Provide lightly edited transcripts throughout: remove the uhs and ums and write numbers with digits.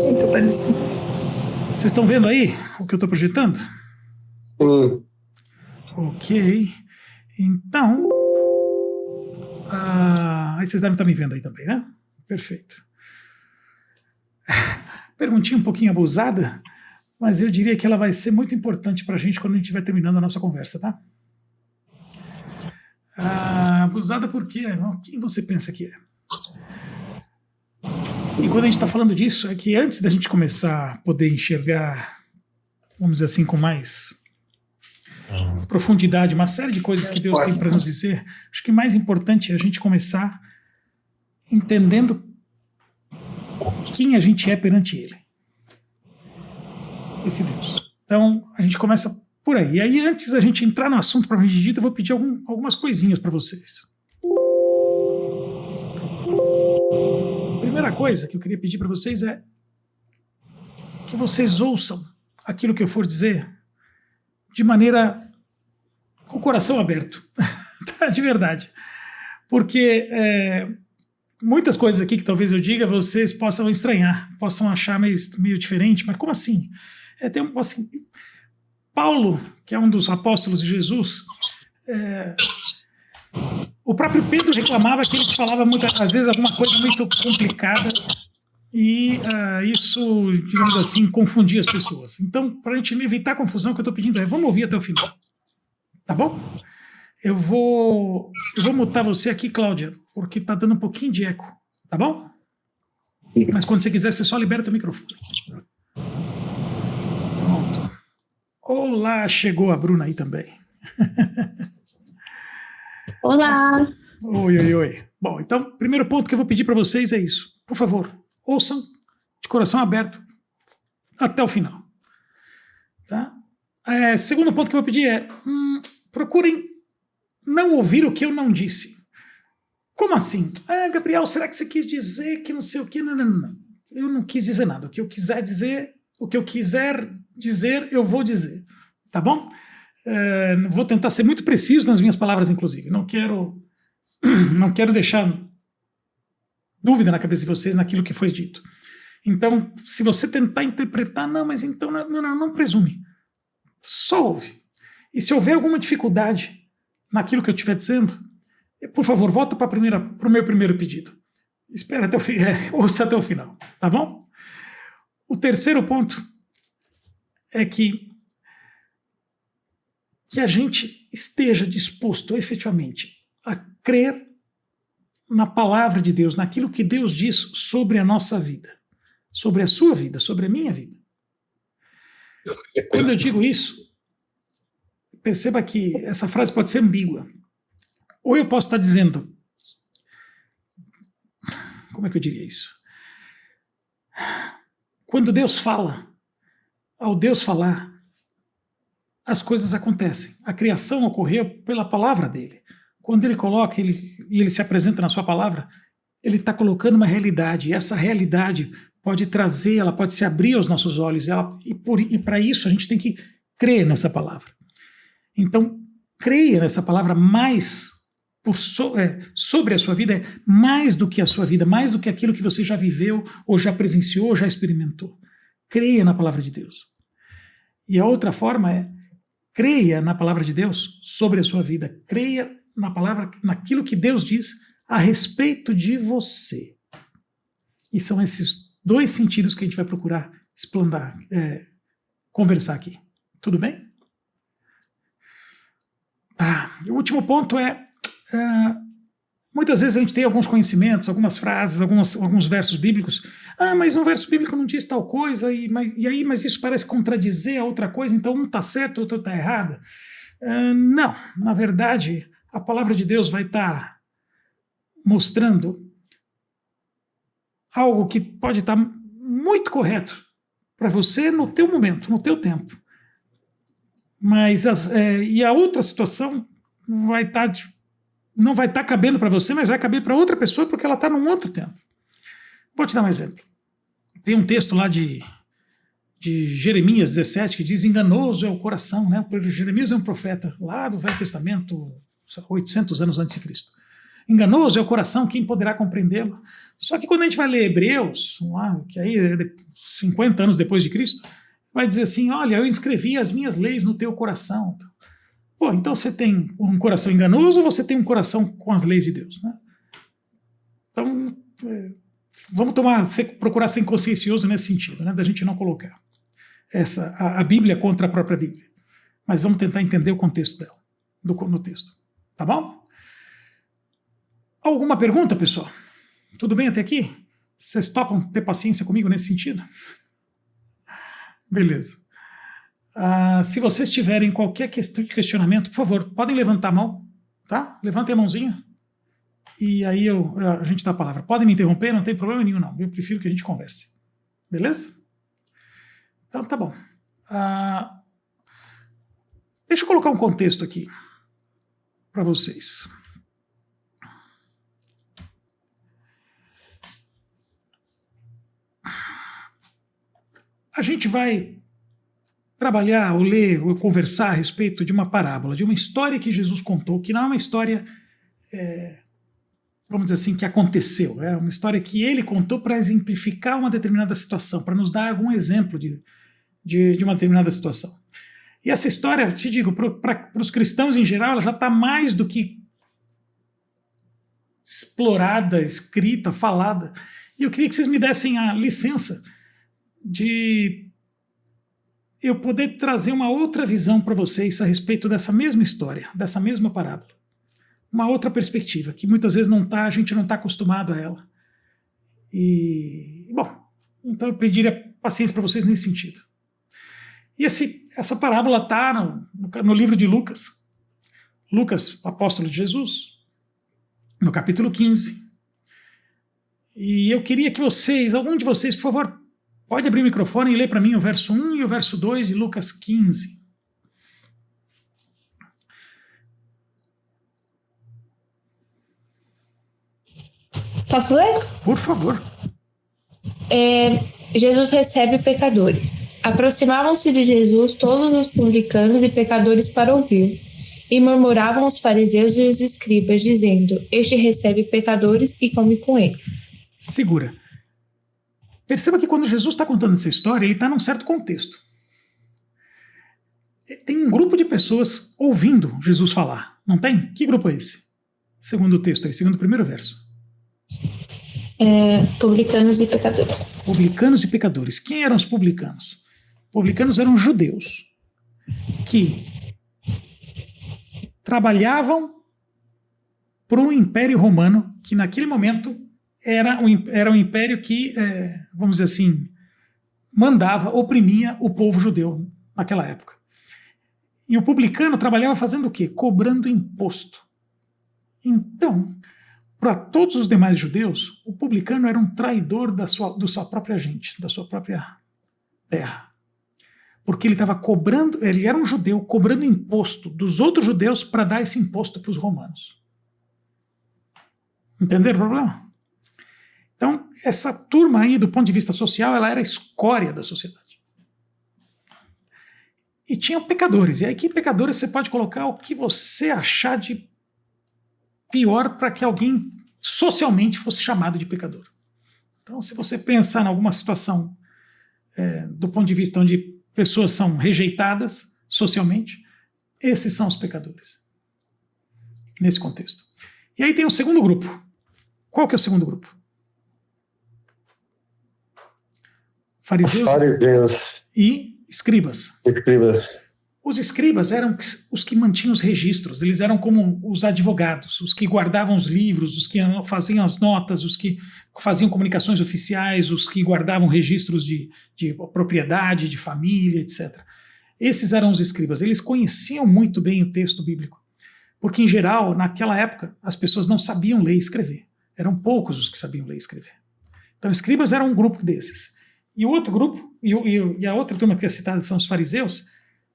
Eita, parece. Vocês estão vendo aí o que eu estou projetando? Sim. Ok. Então... aí vocês devem estar me vendo aí também, né? Perfeito. Perguntinha um pouquinho abusada, mas eu diria que ela vai ser muito importante para a gente quando a gente estiver terminando a nossa conversa, tá? Abusada por quê? Quem você pensa que é? E quando a gente está falando disso, é que antes da gente começar a poder enxergar, vamos dizer assim, com mais profundidade, uma série de coisas que Deus tem para nos dizer, acho que mais importante é a gente começar entendendo quem a gente é perante Ele. Esse Deus. Então, a gente começa por aí. E aí, antes da gente entrar no assunto propriamente dito, eu vou pedir algumas coisinhas para vocês. A primeira coisa que eu queria pedir para vocês é que vocês ouçam aquilo que eu for dizer de maneira com o coração aberto, tá? De verdade. Porque muitas coisas aqui que talvez eu diga vocês possam estranhar, possam achar meio diferente, mas como assim? Assim, Paulo, que é um dos apóstolos de Jesus, o próprio Pedro reclamava que ele falava às vezes alguma coisa muito complicada e isso, digamos assim, confundia as pessoas. Então, para a gente evitar a confusão, o que eu estou pedindo é, vamos ouvir até o final. Tá bom? Eu vou mutar você aqui, Cláudia, porque está dando um pouquinho de eco. Tá bom? Mas quando você quiser, você só libera o microfone. Pronto. Olá, chegou a Bruna aí também. Olá! Oi. Bom, então, primeiro ponto que eu vou pedir para vocês é isso. Por favor, ouçam de coração aberto até o final. Tá? Segundo ponto que eu vou pedir é procurem não ouvir o que eu não disse. Como assim? Gabriel, será que você quis dizer que não sei o quê? Não. Eu não quis dizer nada. O que eu quiser dizer, eu vou dizer. Tá bom? Vou tentar ser muito preciso nas minhas palavras, inclusive. Não quero deixar dúvida na cabeça de vocês naquilo que foi dito. Então, se você tentar interpretar, não presume. Só ouve. E se houver alguma dificuldade naquilo que eu estiver dizendo, por favor, volta para o meu primeiro pedido. Espera até o fim, ouça até o final, tá bom? O terceiro ponto é que a gente esteja disposto efetivamente a crer na palavra de Deus, naquilo que Deus diz sobre a nossa vida, sobre a sua vida, sobre a minha vida. Quando eu digo isso, perceba que essa frase pode ser ambígua. Ou eu posso estar dizendo... Como é que eu diria isso? Quando Deus fala, ao Deus falar, as coisas acontecem. A criação ocorreu pela palavra dele. Quando ele coloca, ele se apresenta na sua palavra, ele está colocando uma realidade. E essa realidade pode trazer, ela pode se abrir aos nossos olhos. E para isso a gente tem que crer nessa palavra. Então, creia nessa palavra mais sobre a sua vida, mais do que a sua vida, mais do que aquilo que você já viveu, ou já presenciou, ou já experimentou. Creia na palavra de Deus. E a outra forma é, creia na palavra de Deus sobre a sua vida. Creia na palavra, naquilo que Deus diz a respeito de você. E são esses dois sentidos que a gente vai procurar explanar, conversar aqui. Tudo bem? O último ponto muitas vezes a gente tem alguns conhecimentos, algumas frases, alguns versos bíblicos. Mas um verso bíblico não diz tal coisa, mas isso parece contradizer a outra coisa, então um está certo, o outro está errado. Não, na verdade, a palavra de Deus vai estar mostrando algo que pode estar muito correto para você no teu momento, no teu tempo. Mas e a outra situação não vai estar cabendo para você, mas vai caber para outra pessoa porque ela está num outro tempo. Vou te dar um exemplo. Tem um texto lá de Jeremias 17 que diz: enganoso é o coração, né? Jeremias é um profeta lá do Velho Testamento, 800 anos antes de Cristo. enganoso é o coração, quem poderá compreendê-lo? Só que quando a gente vai ler Hebreus, que aí é 50 anos depois de Cristo, vai dizer assim, olha, eu inscrevi as minhas leis no teu coração. Pô, então você tem um coração enganoso ou você tem um coração com as leis de Deus? Né? Então, vamos procurar ser consciencioso nesse sentido, né, da gente não colocar a Bíblia contra a própria Bíblia. Mas vamos tentar entender o contexto dela, no texto. Tá bom? Alguma pergunta, pessoal? Tudo bem até aqui? Vocês topam ter paciência comigo nesse sentido? Beleza. Se vocês tiverem qualquer questionamento, por favor, podem levantar a mão, tá? Levantem a mãozinha. E aí a gente dá a palavra. Podem me interromper, não tem problema nenhum, não. Eu prefiro que a gente converse. Beleza? Então, tá bom. Deixa eu colocar um contexto aqui para vocês. A gente vai trabalhar, ou ler, ou conversar a respeito de uma parábola, de uma história que Jesus contou, que não é uma história, vamos dizer assim, que aconteceu. É uma história que ele contou para exemplificar uma determinada situação, para nos dar algum exemplo de uma determinada situação. E essa história, te digo, para os cristãos em geral, ela já está mais do que explorada, escrita, falada. E eu queria que vocês me dessem a licença de eu poder trazer uma outra visão para vocês a respeito dessa mesma história, dessa mesma parábola. Uma outra perspectiva, que muitas vezes a gente não está acostumado a ela. E, bom, então eu pediria paciência para vocês nesse sentido. E essa parábola está no livro de Lucas. Lucas, apóstolo de Jesus, no capítulo 15. E eu queria que algum de vocês, por favor, pode abrir o microfone e ler para mim o verso 1 e o verso 2 de Lucas 15. Posso ler? Por favor. Jesus recebe pecadores. Aproximavam-se de Jesus todos os publicanos e pecadores para ouvir. E murmuravam os fariseus e os escribas, dizendo: Este recebe pecadores e come com eles. Segura. Perceba que quando Jesus está contando essa história, ele está num certo contexto. Tem um grupo de pessoas ouvindo Jesus falar, não tem? Que grupo é esse? Segundo o texto aí, segundo o primeiro verso. Publicanos e pecadores. Publicanos e pecadores. Quem eram os publicanos? Publicanos eram judeus que trabalhavam para o Império Romano, que naquele momento era um império que, vamos dizer assim, mandava, oprimia o povo judeu naquela época. E o publicano trabalhava fazendo o quê? Cobrando imposto. Então, para todos os demais judeus, o publicano era um traidor da sua própria gente, da sua própria terra. Porque ele estava cobrando, ele era um judeu cobrando imposto dos outros judeus para dar esse imposto para os romanos. Entenderam o problema? Então, essa turma aí, do ponto de vista social, ela era a escória da sociedade. E tinham pecadores. E aí, que pecadores você pode colocar o que você achar de pior para que alguém socialmente fosse chamado de pecador. Então, se você pensar em alguma situação do ponto de vista onde pessoas são rejeitadas socialmente, esses são os pecadores. Nesse contexto. E aí tem o segundo grupo. Qual que é o segundo grupo? Fariseus e escribas. Os escribas eram os que mantinham os registros, eles eram como os advogados, os que guardavam os livros, os que faziam as notas, os que faziam comunicações oficiais, os que guardavam registros de propriedade, de família, etc. Esses eram os escribas, eles conheciam muito bem o texto bíblico, porque em geral, naquela época, as pessoas não sabiam ler e escrever, eram poucos os que sabiam ler e escrever. Então, escribas eram um grupo desses. E o outro grupo, e a outra turma que é citada são os fariseus.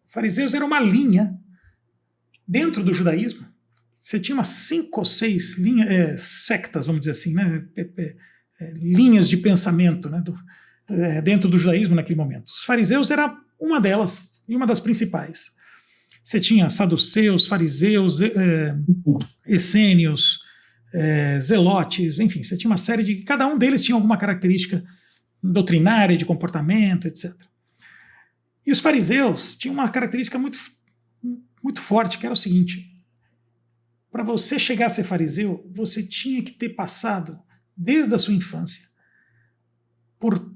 Fariseus era uma linha dentro do judaísmo. Você tinha umas 5 ou 6 sectas, vamos dizer assim, né? Linhas de pensamento, né? Dentro do judaísmo naquele momento. Os fariseus era uma delas, e uma das principais. Você tinha saduceus, fariseus, essênios, zelotes, enfim, você tinha uma série de... Cada um deles tinha alguma característica doutrinária, de comportamento, etc. E os fariseus tinham uma característica muito forte, que era o seguinte: para você chegar a ser fariseu, você tinha que ter passado, desde a sua infância, por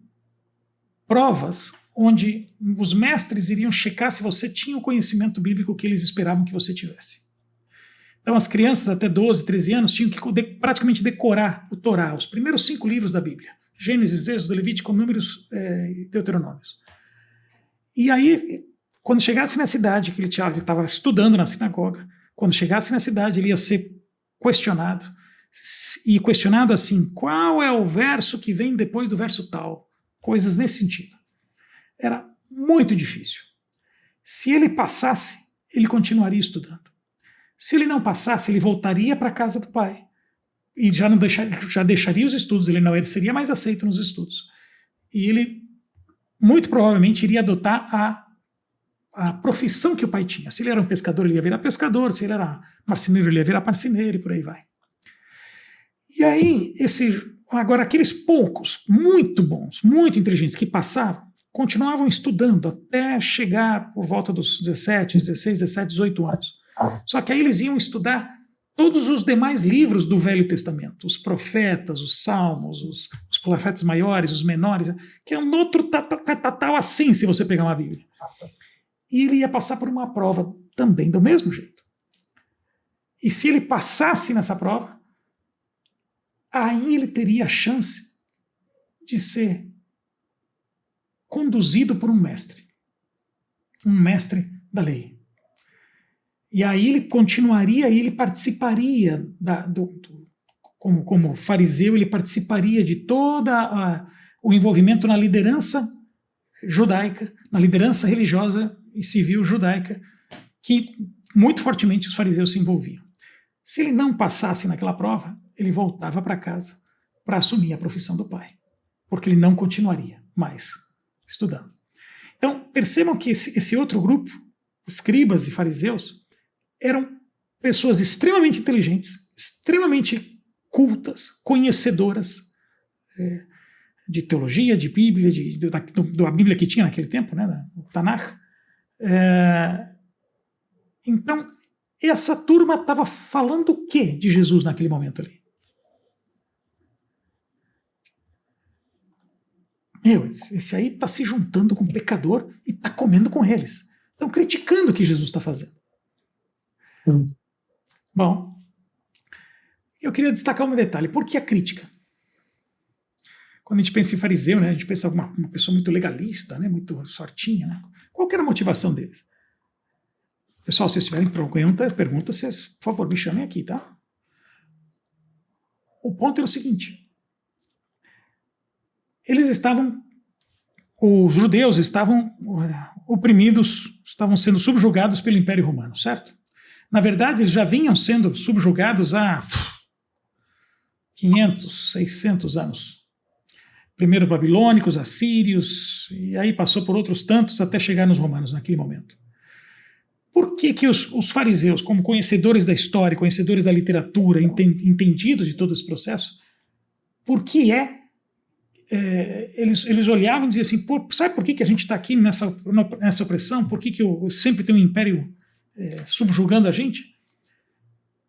provas onde os mestres iriam checar se você tinha o conhecimento bíblico que eles esperavam que você tivesse. Então as crianças até 12, 13 anos tinham que praticamente decorar o Torá, os primeiros 5 livros da Bíblia: Gênesis, Êxodo, Levítico, Números e Deuteronômios. E aí, quando chegasse na cidade, que ele estava estudando na sinagoga, quando chegasse na cidade ele ia ser questionado, e questionado assim: qual é o verso que vem depois do verso tal? Coisas nesse sentido. Era muito difícil. Se ele passasse, ele continuaria estudando. Se ele não passasse, ele voltaria para a casa do pai e já deixaria os estudos, ele seria mais aceito nos estudos. E ele, muito provavelmente, iria adotar a profissão que o pai tinha. Se ele era um pescador, ele ia virar pescador; se ele era marceneiro, ele ia virar marceneiro, e por aí vai. E aí, agora, aqueles poucos, muito bons, muito inteligentes, que passavam, continuavam estudando até chegar por volta dos 17, 16, 17, 18 anos. Só que aí eles iam estudar todos os demais livros do Velho Testamento: os profetas, os salmos, os profetas maiores, os menores, que é um outro catatal assim, se você pegar uma Bíblia. E ele ia passar por uma prova também do mesmo jeito. E se ele passasse nessa prova, aí ele teria a chance de ser conduzido por um mestre da lei. E aí ele continuaria, e ele participaria, como fariseu, ele participaria de todo o envolvimento na liderança judaica, na liderança religiosa e civil judaica, que muito fortemente os fariseus se envolviam. Se ele não passasse naquela prova, ele voltava para casa para assumir a profissão do pai, porque ele não continuaria mais estudando. Então, percebam que esse outro grupo, escribas e fariseus, eram pessoas extremamente inteligentes, extremamente cultas, conhecedoras de teologia, de Bíblia, da Bíblia que tinha naquele tempo, né, o Tanakh. Então, essa turma estava falando o que de Jesus naquele momento ali? Esse aí está se juntando com o pecador e está comendo com eles. Estão criticando o que Jesus está fazendo. Bom, eu queria destacar um detalhe. Por que a crítica? Quando a gente pensa em fariseu, né, a gente pensa em uma pessoa muito legalista, né, muito sortinha. Né? Qual que era a motivação deles? Pessoal, se vocês tiverem pergunta, vocês, por favor, me chamem aqui, tá? O ponto é o seguinte: os judeus estavam oprimidos, estavam sendo subjugados pelo Império Romano, certo? Na verdade, eles já vinham sendo subjugados há 500, 600 anos. Primeiro babilônicos, assírios, e aí passou por outros tantos até chegar nos romanos naquele momento. Por que os fariseus, como conhecedores da história, conhecedores da literatura, entendidos de todo esse processo, por que eles olhavam e diziam assim: sabe por que a gente está aqui nessa opressão? Por que sempre tem um império subjugando a gente?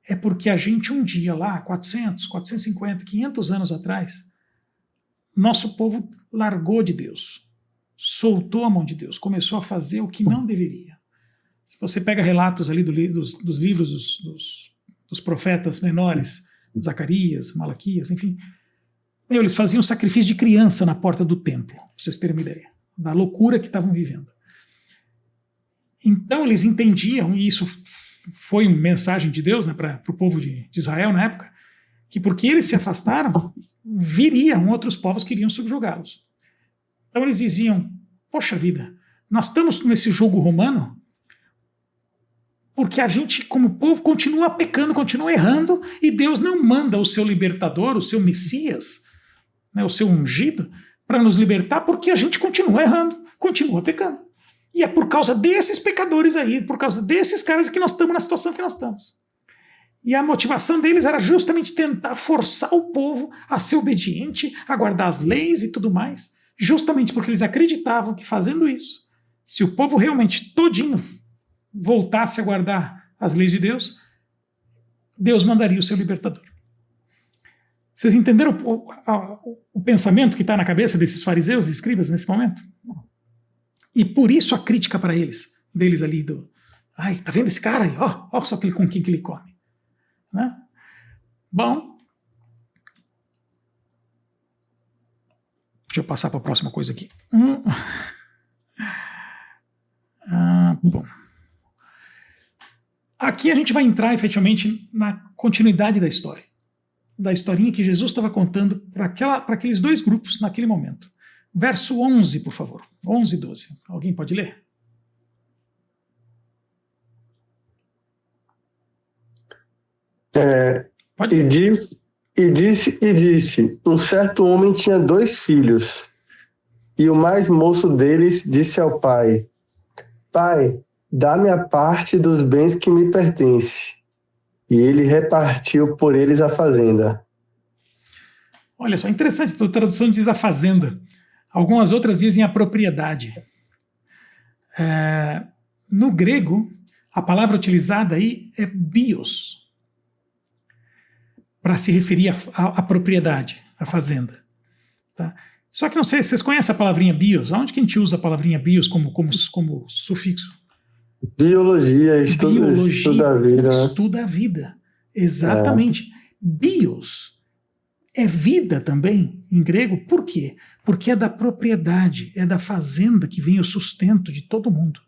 É porque a gente um dia lá, 400, 450, 500 anos atrás, nosso povo largou de Deus, soltou a mão de Deus, começou a fazer o que não deveria. Se você pega relatos ali dos livros dos profetas menores, Zacarias, Malaquias, enfim, eles faziam sacrifício de criança na porta do templo, para vocês terem uma ideia da loucura que estavam vivendo. Então eles entendiam, e isso foi uma mensagem de Deus, né, para o povo de Israel na época, que porque eles se afastaram, viriam outros povos que iriam subjugá-los. Então eles diziam: poxa vida, nós estamos nesse jugo romano porque a gente, como povo, continua pecando, continua errando, e Deus não manda o seu libertador, o seu Messias, né, o seu ungido, para nos libertar, porque a gente continua errando, continua pecando. E é por causa desses pecadores aí, por causa desses caras que nós estamos na situação que nós estamos. E a motivação deles era justamente tentar forçar o povo a ser obediente, a guardar as leis e tudo mais, justamente porque eles acreditavam que fazendo isso, se o povo realmente todinho voltasse a guardar as leis de Deus, Deus mandaria o seu libertador. Vocês entenderam o pensamento que está na cabeça desses fariseus e escribas nesse momento? E por isso a crítica para eles, deles ali ai, tá vendo esse cara aí? Ó só com quem que ele come. Né? Bom, deixa eu passar para a próxima coisa aqui. Bom. Aqui a gente vai entrar efetivamente na continuidade da história. Da historinha que Jesus estava contando para aqueles dois grupos naquele momento. Verso 11, por favor. 11 e 12. Alguém pode ler? Pode ler. E disse, um certo homem tinha 2 filhos, e o mais moço deles disse ao pai, Pai, dá-me a parte dos bens que me pertence. E ele repartiu por eles a fazenda. Olha só, interessante, a tradução diz a fazenda. Algumas outras dizem a propriedade. No grego, a palavra utilizada aí é bios, para se referir à propriedade, à fazenda. Tá? Só que não sei, vocês conhecem a palavrinha bios? Onde que a gente usa a palavrinha bios como sufixo? Biologia, estuda a vida. Estuda a vida, exatamente. Bios é vida também, em grego, por quê? Porque é da propriedade, é da fazenda que vem o sustento de todo mundo.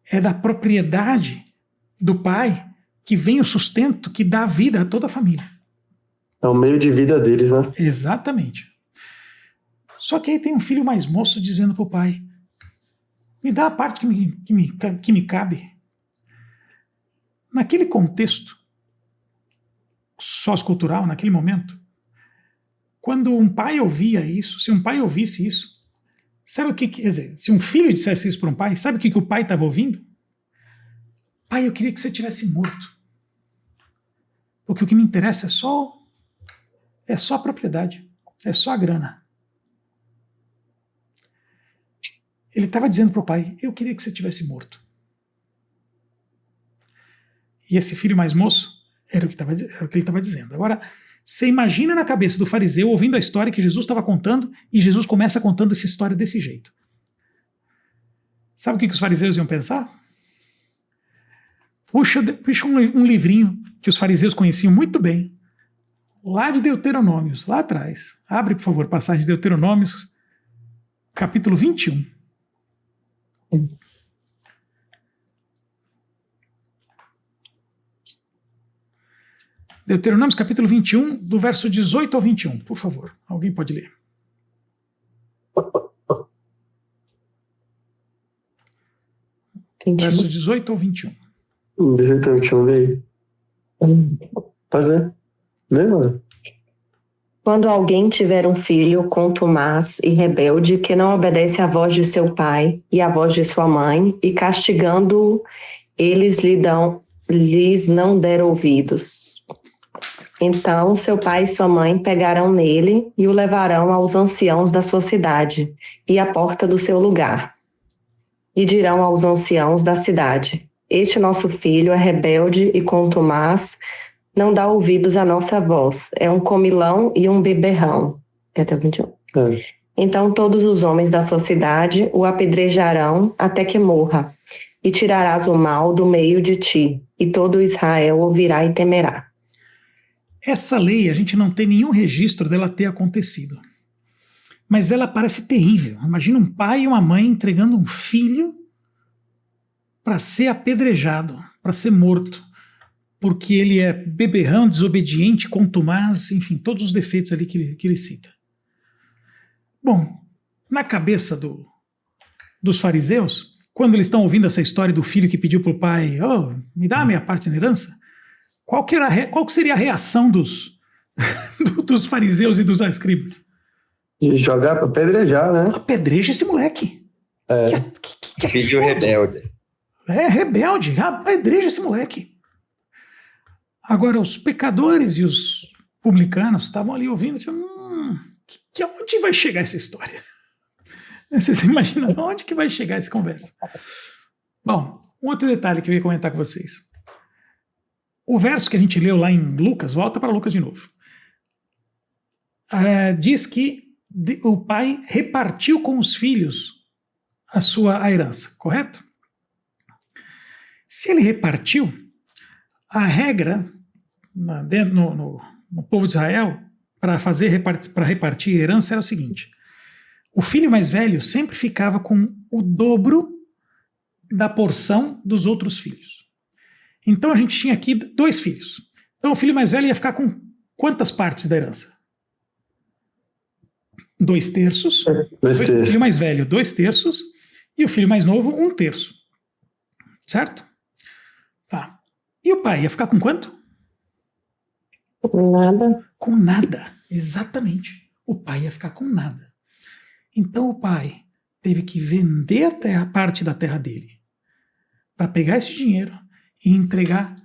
É da propriedade do pai que vem o sustento que dá vida a toda a família. É o meio de vida deles, né? Exatamente. Só que aí tem um filho mais moço dizendo para o pai, me dá a parte que me cabe. Naquele contexto sociocultural, naquele momento, quando um pai ouvia isso, se um pai ouvisse isso, sabe o que quer dizer? Se um filho dissesse isso para um pai, sabe o que o pai estava ouvindo? Pai, eu queria que você tivesse morto. Porque o que me interessa é só a propriedade, é só a grana. Ele estava dizendo para o pai, eu queria que você tivesse morto. E esse filho mais moço era o que ele estava dizendo. Agora, você imagina na cabeça do fariseu ouvindo a história que Jesus estava contando e Jesus começa contando essa história desse jeito. Sabe o que os fariseus iam pensar? Puxa um livrinho que os fariseus conheciam muito bem, lá de Deuteronômios, lá atrás. Abre, por favor, passagem de Deuteronômios, capítulo 21. Deuteronômios capítulo 21, do verso 18 ao 21, por favor. Alguém pode ler? Verso 18 ao 21. 18 ao 21, lê aí. Pode ler. Lê, mano. Quando alguém tiver um filho contumaz e rebelde que não obedece à voz de seu pai e à voz de sua mãe, e castigando-o, eles lhes não der ouvidos. Então seu pai e sua mãe pegarão nele e o levarão aos anciãos da sua cidade e à porta do seu lugar. E dirão aos anciãos da cidade, este nosso filho é rebelde e contumaz, não dá ouvidos à nossa voz, é um comilão e um beberrão. Até o 21. Então todos os homens da sua cidade o apedrejarão até que morra, e tirarás o mal do meio de ti, e todo Israel ouvirá e temerá. Essa lei, a gente não tem nenhum registro dela ter acontecido. Mas ela parece terrível. Imagina um pai e uma mãe entregando um filho para ser apedrejado, para ser morto, porque ele é beberrão, desobediente, contumaz, enfim, todos os defeitos ali que ele cita. Bom, na cabeça dos fariseus, quando eles estão ouvindo essa história do filho que pediu para o pai, me dá a minha parte na herança, qual que seria a reação dos fariseus e dos escribas? De jogar para apedrejar, né? Apedreja esse moleque. É. Filho rebelde. É rebelde, apedreja esse moleque. Agora, os pecadores e os publicanos estavam ali ouvindo, tipo, onde vai chegar essa história? Vocês imaginam onde que vai chegar essa conversa? Bom, um outro detalhe que eu ia comentar com vocês. O verso que a gente leu lá em Lucas, volta para Lucas de novo. Diz que o pai repartiu com os filhos a herança, correto? Se ele repartiu, a regra no povo de Israel para repartir herança era o seguinte: o filho mais velho sempre ficava com o dobro da porção dos outros filhos. Então a gente tinha aqui 2 filhos. Então o filho mais velho ia ficar com quantas partes da herança? 2/3. O filho mais velho, 2/3. E o filho mais novo, 1/3. Certo? Tá. E o pai ia ficar com quanto? Com nada. Com nada, exatamente. O pai ia ficar com nada. Então o pai teve que vender a parte da terra dele para pegar esse dinheiro e entregar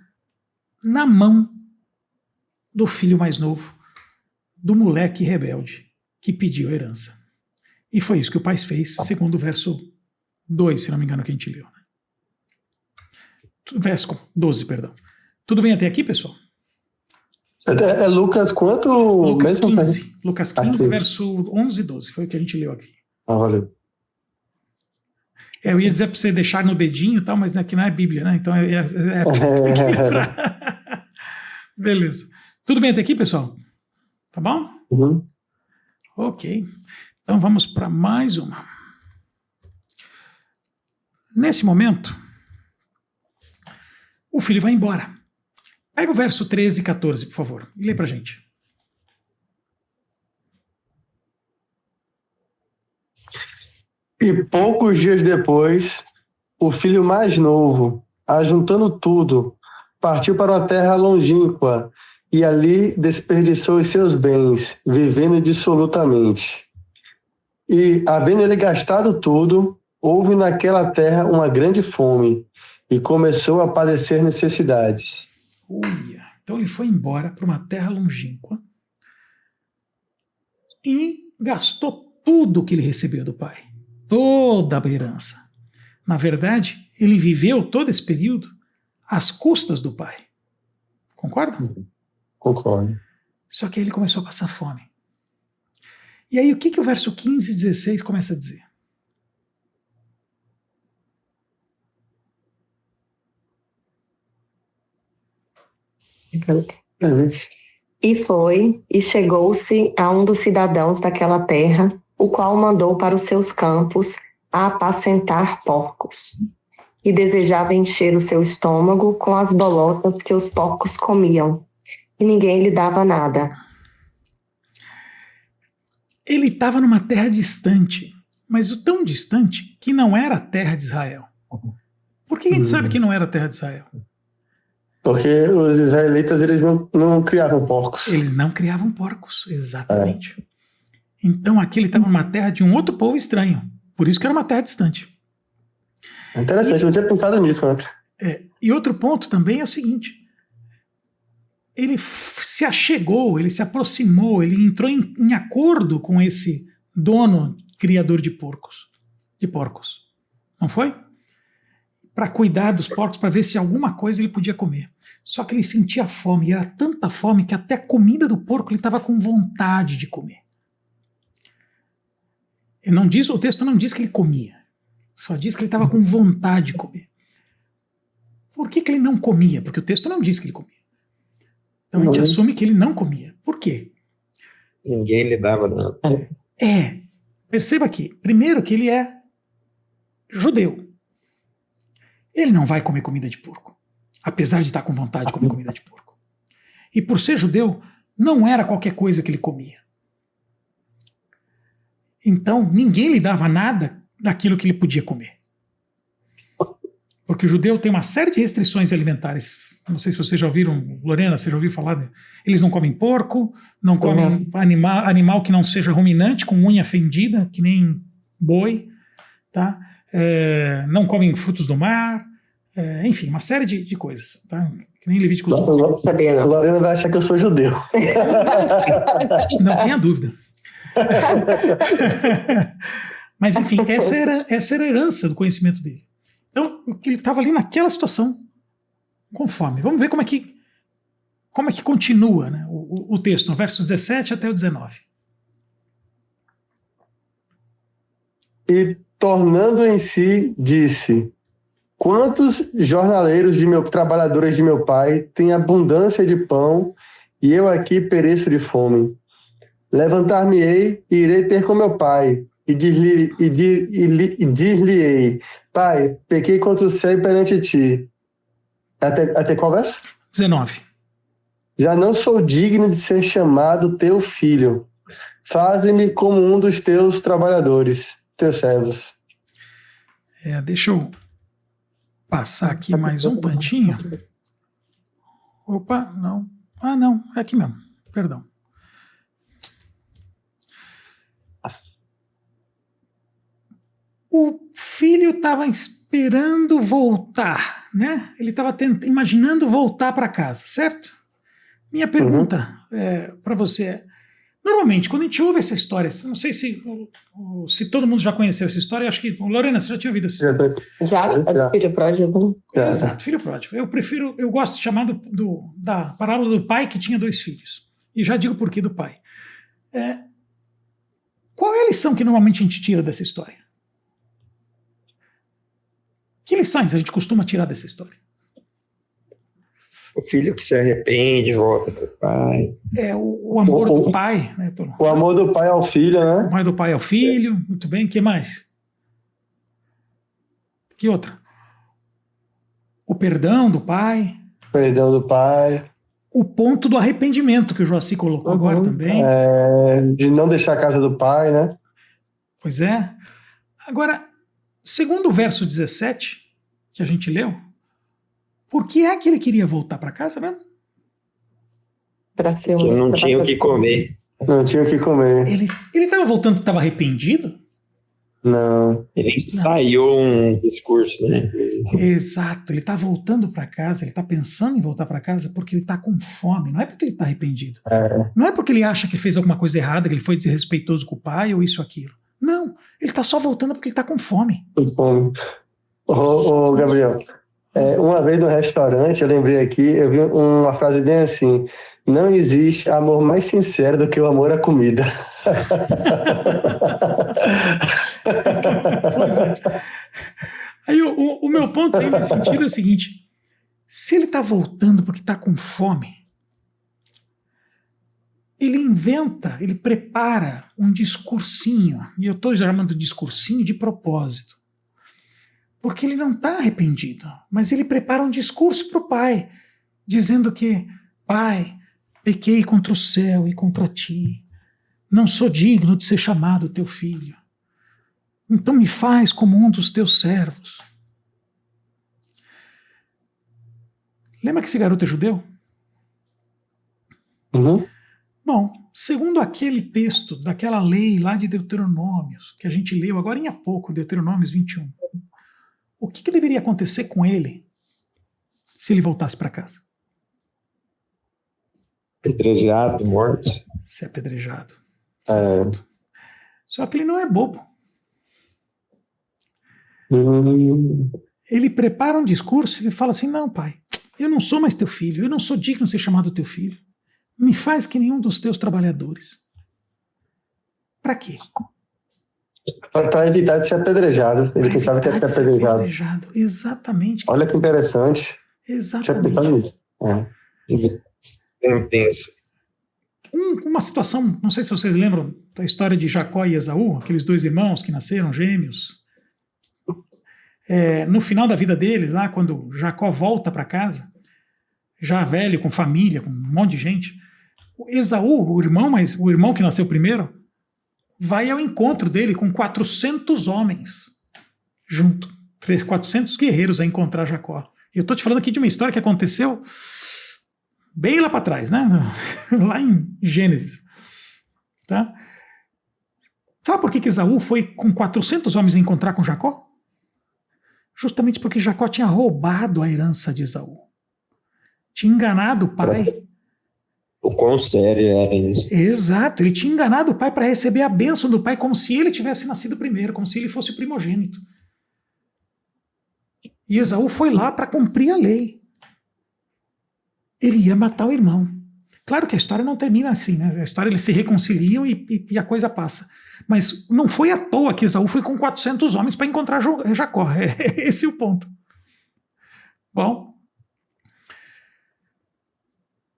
na mão do filho mais novo, do moleque rebelde que pediu a herança. E foi isso que o pai fez, segundo o verso 2, se não me engano, que a gente leu. Verso 12, perdão. Tudo bem até aqui, pessoal? É Lucas quanto? Lucas mesmo? 15. Lucas 15, verso 11 e 12. Foi o que a gente leu aqui. Valeu. Eu ia dizer para você deixar no dedinho e tal, mas aqui não é Bíblia, né? Então tem que lembrar. Beleza. Tudo bem até aqui, pessoal? Tá bom? Uhum. Ok. Então vamos para mais uma. Nesse momento, o filho vai embora. Pega o verso 13 e 14, por favor, e lê para a gente. E poucos dias depois, o filho mais novo, ajuntando tudo, partiu para uma terra longínqua e ali desperdiçou os seus bens, vivendo dissolutamente. E, havendo ele gastado tudo, houve naquela terra uma grande fome e começou a padecer necessidades. Uia. Então ele foi embora para uma terra longínqua e gastou tudo que ele recebeu do pai. Toda a herança. Na verdade, ele viveu todo esse período às custas do pai. Concorda? Concordo. Só que aí ele começou a passar fome. E aí o que o verso 15 e 16 começa a dizer? E foi, e chegou-se a um dos cidadãos daquela terra, o qual mandou para os seus campos a apacentar porcos. E desejava encher o seu estômago com as bolotas que os porcos comiam. E ninguém lhe dava nada. Ele estava numa terra distante, mas o tão distante que não era a terra de Israel. Por que a gente sabe que não era a terra de Israel? Porque os israelitas eles não criavam porcos. Eles não criavam porcos, exatamente. Então aqui ele estava numa terra de um outro povo estranho. Por isso que era uma terra distante. Interessante, eu não tinha pensado nisso antes. E outro ponto também é o seguinte: ele se achegou, ele se aproximou, ele entrou em acordo com esse dono criador de porcos. Não foi? Para cuidar dos porcos, para ver se alguma coisa ele podia comer. Só que ele sentia fome, e era tanta fome que até a comida do porco ele estava com vontade de comer. O texto não diz que ele comia, só diz que ele estava com vontade de comer. Por que ele não comia? Porque o texto não diz que ele comia. Então a gente assume que ele não comia. Por quê? Ninguém lhe dava nada. Perceba aqui, primeiro que ele é judeu. Ele não vai comer comida de porco, apesar de estar com vontade de comer comida de porco. E por ser judeu, não era qualquer coisa que ele comia. Então, ninguém lhe dava nada daquilo que ele podia comer. Porque o judeu tem uma série de restrições alimentares. Não sei se vocês já ouviram, Lorena, você já ouviu falar? Eles não comem porco, não comem animal que não seja ruminante, com unha fendida, que nem boi, tá? Não comem frutos do mar, enfim, uma série de coisas, tá? Que nem Levítico. Eu não sabia, A não. Lorena vai achar que eu sou judeu. Não tenha dúvida. Mas, enfim, essa era a herança do conhecimento dele. Então, ele estava ali naquela situação com fome. Vamos ver como é que continua, né, o texto, no verso 17 até o 19. E, tornando em si, disse: quantos trabalhadores de meu pai têm abundância de pão, e eu aqui pereço de fome? Levantar-me-ei e irei ter com meu pai, e dir-lhe-ei: Pai, pequei contra o céu e perante ti. Até qual verso? 19. Já não sou digno de ser chamado teu filho. Faze-me como um dos teus trabalhadores, teus servos. Deixa eu passar aqui mais um tantinho. Opa, não. Ah, não, é aqui mesmo. Perdão. O filho estava esperando voltar, né? Ele estava imaginando voltar para casa, certo? Minha pergunta para você é: normalmente, quando a gente ouve essa história, não sei se todo mundo já conheceu essa história, acho que, Lorena, você já tinha ouvido isso? Já? É do filho pródigo? Exato, filho pródigo. Eu gosto de chamar da parábola do pai que tinha 2 filhos. E já digo por que do pai. Qual é a lição que normalmente a gente tira dessa história? Que lições a gente costuma tirar dessa história? O filho que se arrepende, volta para o pai. O amor do pai. Né, o amor do pai ao filho, né? O amor do pai ao filho, muito bem. O que mais? Que outra? O perdão do pai. Perdão do pai. O ponto do arrependimento que o Joaci colocou agora também. De não deixar a casa do pai, né? Pois é. Agora, segundo o verso 17, que a gente leu, por que é que ele queria voltar para casa mesmo? Para ser Que não tinha o que comer. Não tinha o que comer. Ele estava voltando porque estava arrependido? Não. Ele ensaiou um discurso, né? Exato, ele está voltando para casa, ele está pensando em voltar para casa porque ele está com fome, não é porque ele está arrependido. Não é porque ele acha que fez alguma coisa errada, que ele foi desrespeitoso com o pai ou isso ou aquilo. Não, ele está só voltando porque ele está com fome. Com fome. Ô, Gabriel, uma vez no restaurante, eu lembrei aqui, eu vi uma frase bem assim: não existe amor mais sincero do que o amor à comida. Pois é. Aí o meu ponto aí nesse sentido é o seguinte: se ele está voltando porque está com fome, ele prepara um discursinho, e eu estou chamando de discursinho de propósito, porque ele não está arrependido, mas ele prepara um discurso para o pai, dizendo que: pai, pequei contra o céu e contra ti, não sou digno de ser chamado teu filho, então me faz como um dos teus servos. Lembra que esse garoto é judeu? Uhum. Bom, segundo aquele texto daquela lei lá de Deuteronômios, que a gente leu agora há pouco, Deuteronômios 21, o que deveria acontecer com ele se ele voltasse para casa? Apedrejado, morto. Ser apedrejado. Certo. Só que ele não é bobo. Ele prepara um discurso e fala assim: não, pai, eu não sou mais teu filho, eu não sou digno de ser chamado teu filho. Me faz que nenhum dos teus trabalhadores. Para quê? Para evitar de ser apedrejado. Ele pensava que ia ser apedrejado. Exatamente. Olha que interessante. Exatamente. Tinha pensado nisso. Sentença. Uma situação, não sei se vocês lembram da história de Jacó e Esaú, aqueles 2 irmãos que nasceram gêmeos. No final da vida deles, lá quando Jacó volta para casa, já velho, com família, com um monte de gente, Esaú, o irmão que nasceu primeiro, vai ao encontro dele com 400 homens junto, 400 guerreiros a encontrar Jacó. E eu estou te falando aqui de uma história que aconteceu bem lá para trás, né? Lá em Gênesis. Tá? Sabe por que Esaú foi com 400 homens a encontrar com Jacó? Justamente porque Jacó tinha roubado a herança de Esaú. Tinha enganado o pai. O quão sério era isso? Exato, ele tinha enganado o pai para receber a bênção do pai como se ele tivesse nascido primeiro, como se ele fosse o primogênito. E Esaú foi lá para cumprir a lei. Ele ia matar o irmão. Claro que a história não termina assim, né? A história eles se reconciliam e a coisa passa. Mas não foi à toa que Esaú foi com 400 homens para encontrar Jacó. Esse é o ponto. Bom,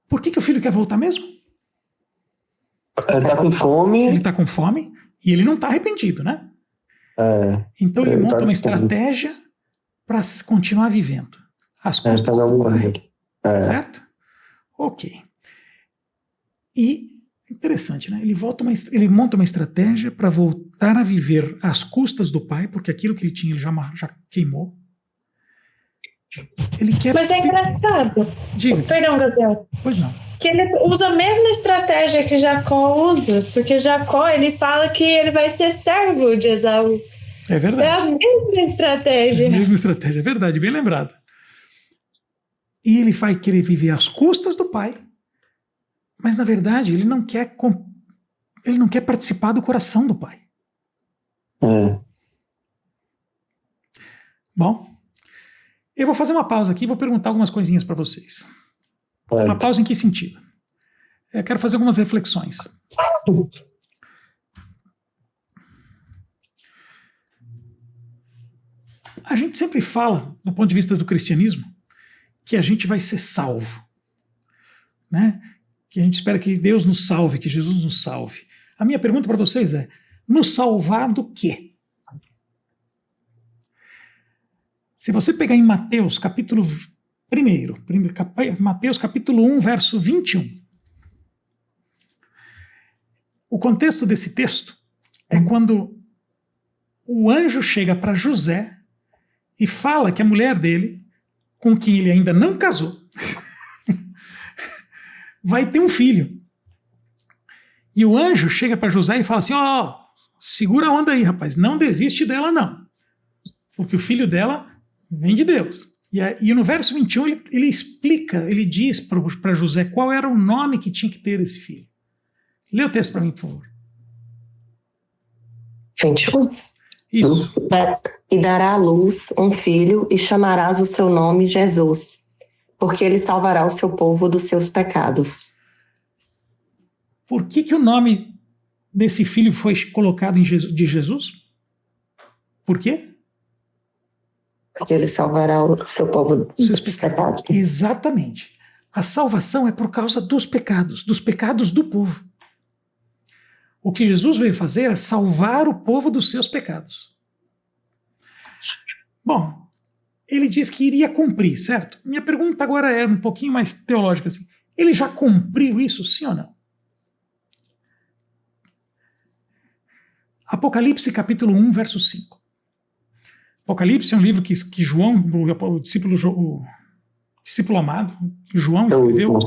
por que o filho quer voltar mesmo? Ele tá com fome. Ele está com fome e ele não está arrependido, né? Então ele monta uma estratégia para continuar vivendo. As custas do pai. Certo? Ok. E interessante, né? Ele monta uma estratégia para voltar a viver às custas do pai, porque aquilo que ele tinha ele já queimou. Ele quer. Mas é engraçado. Diga. Perdão, Gabriel. Pois não. Que ele usa a mesma estratégia que Jacó usa, porque Jacó ele fala que ele vai ser servo de Esaú. É verdade. É a mesma estratégia. É a mesma estratégia, é verdade, bem lembrado. E ele vai querer viver às custas do pai, mas na verdade ele não quer participar do coração do pai. Bom, eu vou fazer uma pausa aqui e vou perguntar algumas coisinhas para vocês. Uma pausa em que sentido? Eu quero fazer algumas reflexões. A gente sempre fala, do ponto de vista do cristianismo, que a gente vai ser salvo, né? Que a gente espera que Deus nos salve, que Jesus nos salve. A minha pergunta para vocês é: nos salvar do quê? Se você pegar em Mateus capítulo 1, Mateus capítulo 1, verso 21, o contexto desse texto é quando o anjo chega para José e fala que a mulher dele, com quem ele ainda não casou, vai ter um filho. E o anjo chega para José e fala assim: segura a onda aí, rapaz, não desiste dela não, porque o filho dela vem de Deus. E no verso 21 ele explica, ele diz para José qual era o nome que tinha que ter esse filho. Lê o texto para mim, por favor. 21. Isso. E dará à luz um filho e chamarás o seu nome Jesus, porque ele salvará o seu povo dos seus pecados. Por que o nome desse filho foi colocado de Jesus? Por quê? Porque ele salvará o seu povo dos pecados. Exatamente. A salvação é por causa dos pecados do povo. O que Jesus veio fazer é salvar o povo dos seus pecados. Bom, ele diz que iria cumprir, certo? Minha pergunta agora é um pouquinho mais teológica assim. Ele já cumpriu isso, sim ou não? Apocalipse capítulo 1, verso 5. Apocalipse é um livro que João, o discípulo amado, João escreveu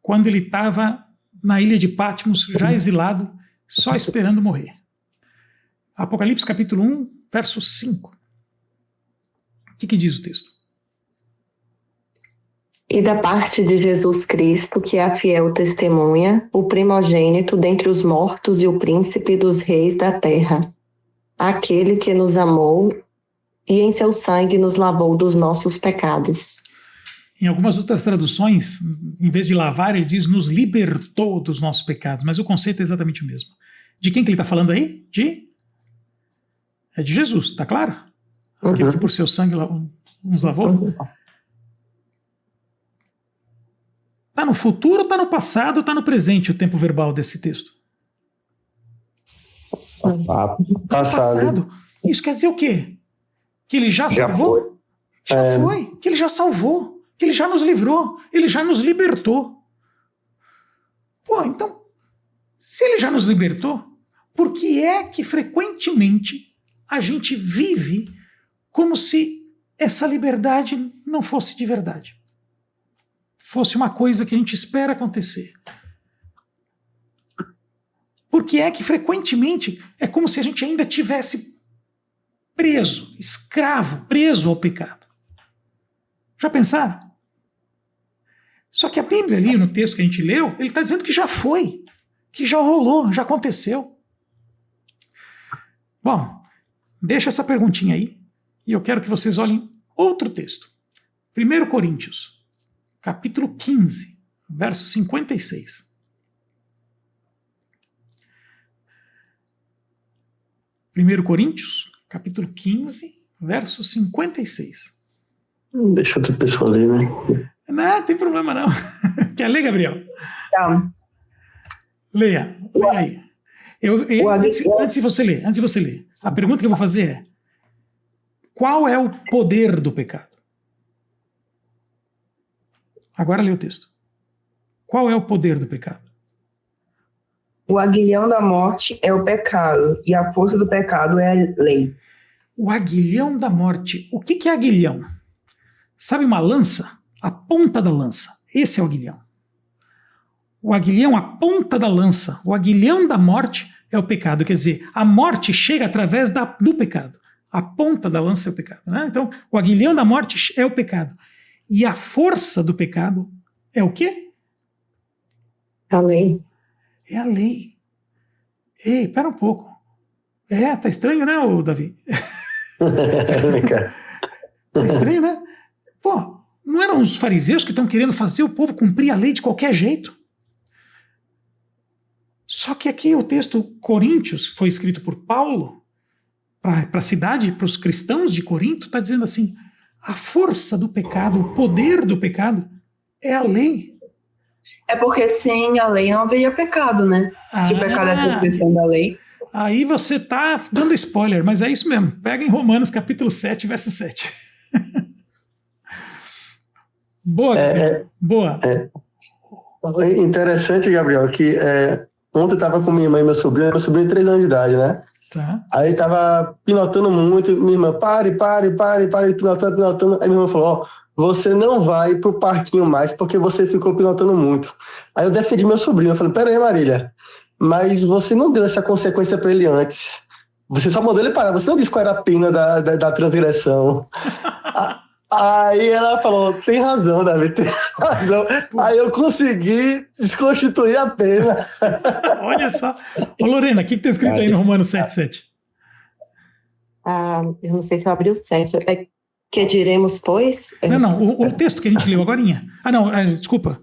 quando ele estava na ilha de Patmos, já exilado, só esperando morrer. Apocalipse capítulo 1, verso 5. O que diz o texto? E da parte de Jesus Cristo, que é a fiel testemunha, o primogênito dentre os mortos e o príncipe dos reis da terra, aquele que nos amou e em seu sangue nos lavou dos nossos pecados. Em algumas outras traduções, em vez de lavar, ele diz nos libertou dos nossos pecados, mas o conceito é exatamente o mesmo. De quem que ele está falando aí? É de Jesus, está claro? Aquele que por seu sangue nos lavou. Está no futuro, está no passado, está no presente o tempo verbal desse texto? Passado. Isso quer dizer o quê? Que ele já salvou? Já foi. Que ele já salvou. Que ele já nos livrou. Ele já nos libertou. Pô, então, se ele já nos libertou, por que é que frequentemente a gente vive como se essa liberdade não fosse de verdade? Fosse uma coisa que a gente espera acontecer. Por que é que frequentemente é como se a gente ainda tivesse preso, escravo, preso ao pecado. Já pensaram? Só que a Bíblia ali, no texto que a gente leu, ele está dizendo que já foi, que já rolou, já aconteceu. Bom, deixa essa perguntinha aí, e eu quero que vocês olhem outro texto. 1 Coríntios, capítulo 15, verso 56. 1 Coríntios, capítulo 15, verso 56. Deixa outra pessoa ler, né? Não, tem problema não. Quer ler, Gabriel? Tá. Leia aí. Antes de você ler, a pergunta que eu vou fazer é: qual é o poder do pecado? Agora lê o texto. Qual é o poder do pecado? O aguilhão da morte é o pecado, e a força do pecado é a lei. O aguilhão da morte. O que é aguilhão? Sabe uma lança? A ponta da lança. Esse é o aguilhão. O aguilhão, a ponta da lança, o aguilhão da morte é o pecado. Quer dizer, a morte chega através do pecado. A ponta da lança é o pecado. Né? Então, o aguilhão da morte é o pecado. E a força do pecado é o quê? A lei. É a lei. Ei, pera um pouco. Tá estranho, né, Davi? Tá estranho, né? Pô, não eram os fariseus que estão querendo fazer o povo cumprir a lei de qualquer jeito? Só que aqui o texto Coríntios, foi escrito por Paulo, para a cidade, para os cristãos de Corinto, está dizendo assim: a força do pecado, o poder do pecado é a lei. É porque sem a lei não haveria pecado, né? Se o pecado é a transgressão da lei. Aí você está dando spoiler, mas é isso mesmo. Pega em Romanos capítulo 7, verso 7. Boa, boa. Interessante, Gabriel, que ontem eu estava com minha irmã e meu sobrinho de 3 anos de idade, né? Tá. Aí tava pilotando muito, minha irmã, pare, pilotando. Aí minha irmã falou, você não vai pro parquinho mais porque você ficou pilotando muito. Aí eu defendi meu sobrinho, eu falei, pera aí, Marília, mas você não deu essa consequência para ele antes. Você só mandou ele parar, você não disse qual era a pena da transgressão. Aí ela falou, tem razão, Davi, tem razão. Aí eu consegui desconstituir a pena. Olha só. Ô Lorena, o que está escrito aí no Romanos 7,7? Eu não sei se eu abri o certo. Que diremos, pois? Não, o texto que a gente leu agorinha. Desculpa.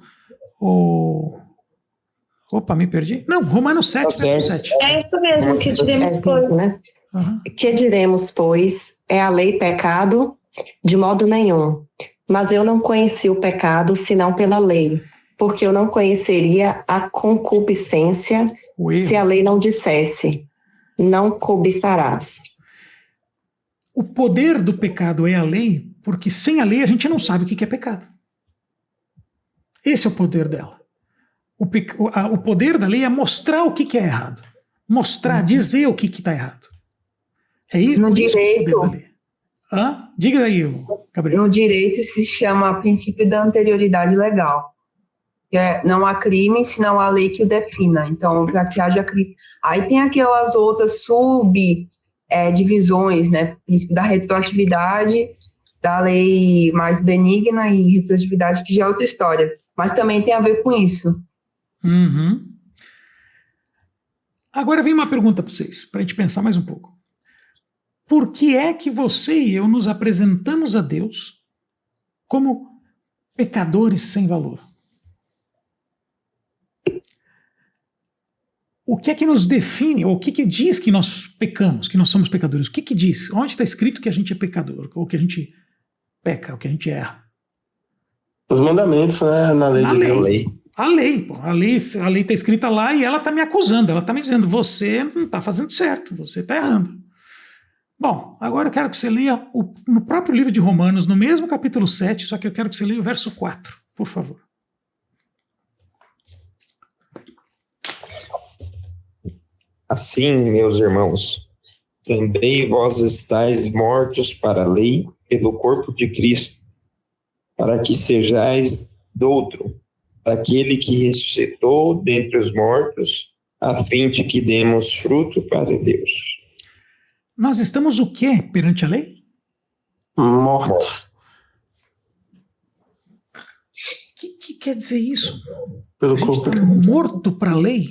Opa, me perdi. Não, Romanos 7, verso 7. É isso mesmo, que diremos, pois. Né? Uhum. Que diremos, pois? É a lei pecado? De modo nenhum. Mas eu não conheci o pecado senão pela lei, porque eu não conheceria a concupiscência se a lei não dissesse, não cobiçarás. O poder do pecado é a lei, porque sem a lei a gente não sabe o que é pecado. Esse é o poder dela. O poder da lei é mostrar o que é errado. Mostrar, dizer o que está errado. É isso, no direito, o poder da lei. Diga aí, Gabriel. No direito se chama princípio da anterioridade legal. Não há crime, senão há lei que o defina. Então, para que haja crime. Aí tem aquelas outras divisões, né? Princípio da retroatividade, da lei mais benigna e retroatividade, que já é outra história. Mas também tem a ver com isso. Uhum. Agora vem uma pergunta para vocês, para a gente pensar mais um pouco. Por que é que você e eu nos apresentamos a Deus como pecadores sem valor? O que é que nos define, ou o que diz que nós pecamos, que nós somos pecadores? O que diz? Onde está escrito que a gente é pecador, ou que a gente peca, ou que a gente erra? Os mandamentos, né? Na lei de Deus. A lei está escrita lá e ela está me acusando, ela está me dizendo, você não está fazendo certo, você está errando. Bom, agora eu quero que você leia no próprio livro de Romanos, no mesmo capítulo 7, só que eu quero que você leia o verso 4, por favor. Assim, meus irmãos, também vós estáis mortos para a lei pelo corpo de Cristo, para que sejais douto daquele que ressuscitou dentre os mortos, a fim de que demos fruto para Deus. Nós estamos o quê perante a lei? Mortos. O que quer dizer isso? Pelo A gente corpo. está morto para a lei?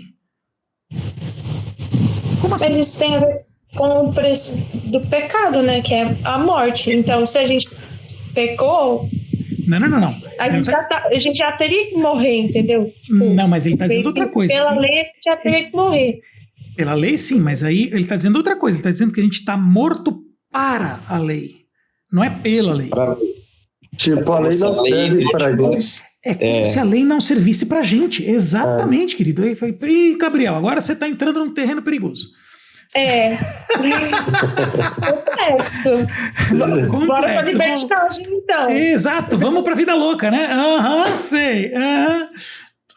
Como assim? Mas isso tem a ver com o preço do pecado, né? Que é a morte. Então, se a gente pecou, Não. a gente já teria que morrer, entendeu? Não, mas ele está dizendo outra coisa. Pela lei, já teria que morrer. Pela lei, sim, mas aí ele está dizendo outra coisa. Ele está dizendo que a gente está morto para a lei, não é pela lei. Tipo, a lei não serve pra gente. É como se a lei não servisse pra gente. Exatamente, querido. Aí foi, ih, Gabriel, agora você está entrando num terreno perigoso. Complexo. Bora pra libertinagem, então. Exato, vamos pra vida louca, né? Sei.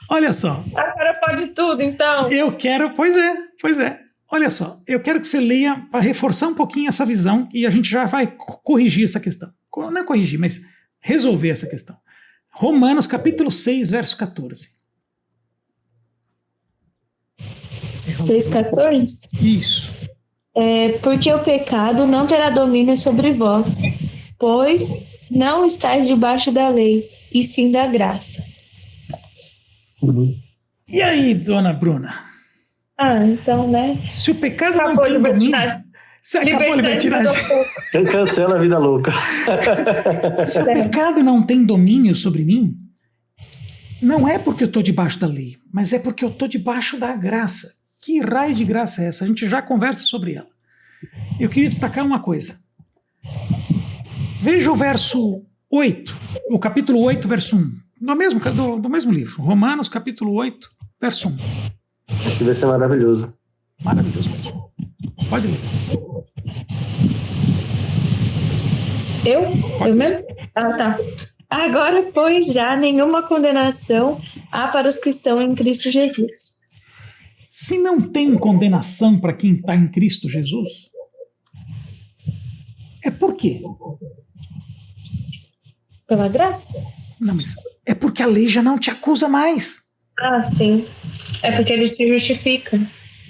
Olha só. Agora pode tudo, então. Eu quero, pois é. Olha só, eu quero que você leia para reforçar um pouquinho essa visão e a gente já vai corrigir essa questão. Não é corrigir, mas resolver essa questão. Romanos capítulo 6, verso 14. 6,14? Isso. Porque o pecado não terá domínio sobre vós, pois não estáis debaixo da lei, e sim da graça. E aí, dona Bruna? Então, né? Se o pecado Acabou não tem domínio... Você acabou a libertinagem. Quem cancela a vida louca? Se o pecado não tem domínio sobre mim, não é porque eu estou debaixo da lei, mas é porque eu estou debaixo da graça. Que raio de graça é essa? A gente já conversa sobre ela. Eu queria destacar uma coisa. Veja o verso 8, o capítulo 8, verso 1, do mesmo livro, Romanos, capítulo 8, verso 1. Esse vai ser maravilhoso. Maravilhoso mesmo. Pode ler. Eu mesmo? Tá. Agora, pois, já nenhuma condenação há para os cristãos em Cristo Jesus. Se não tem condenação para quem está em Cristo Jesus, é por quê? Pela graça? Não, mas é porque a lei já não te acusa mais. Sim. É porque ele te justifica.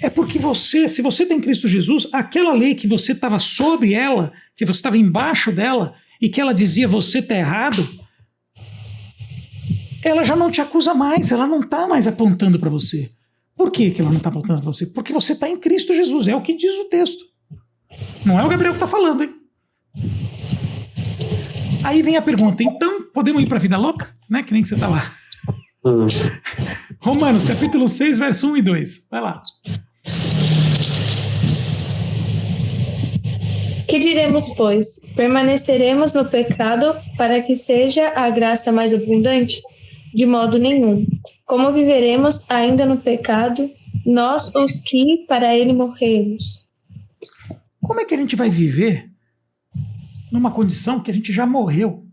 É porque se você tem Cristo Jesus, aquela lei que você estava sobre ela, que você estava embaixo dela, e que ela dizia você está errado, ela já não te acusa mais, ela não está mais apontando para você. Por que ela não está apontando para você? Porque você está em Cristo Jesus, é o que diz o texto. Não é o Gabriel que está falando, hein? Aí vem a pergunta, então podemos ir para a vida louca? Né? Que nem que você está lá. Romanos, capítulo 6, verso 1 e 2. Vai lá. Que diremos, pois? Permaneceremos no pecado para que seja a graça mais abundante? De modo nenhum. Como viveremos ainda no pecado, nós os que para ele morremos? Como é que a gente vai viver numa condição que a gente já morreu?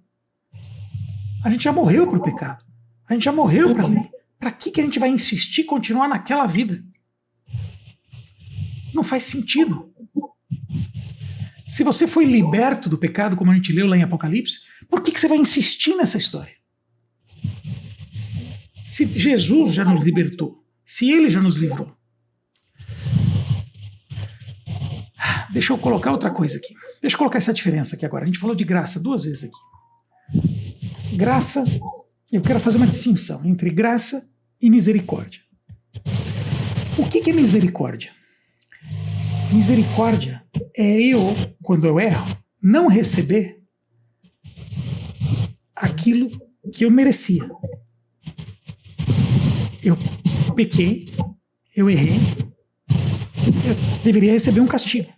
A gente já morreu para o pecado. A gente já morreu para a lei. Para que a gente vai insistir em continuar naquela vida? Não faz sentido. Se você foi liberto do pecado, como a gente leu lá em Apocalipse, por que você vai insistir nessa história? Se Jesus já nos libertou, se Ele já nos livrou. Deixa eu colocar outra coisa aqui. Deixa eu colocar essa diferença aqui agora. A gente falou de graça 2 vezes aqui. Graça, eu quero fazer uma distinção entre graça e misericórdia. O que é misericórdia? Misericórdia é eu, quando eu erro, não receber aquilo que eu merecia. Eu pequei, eu errei, eu deveria receber um castigo.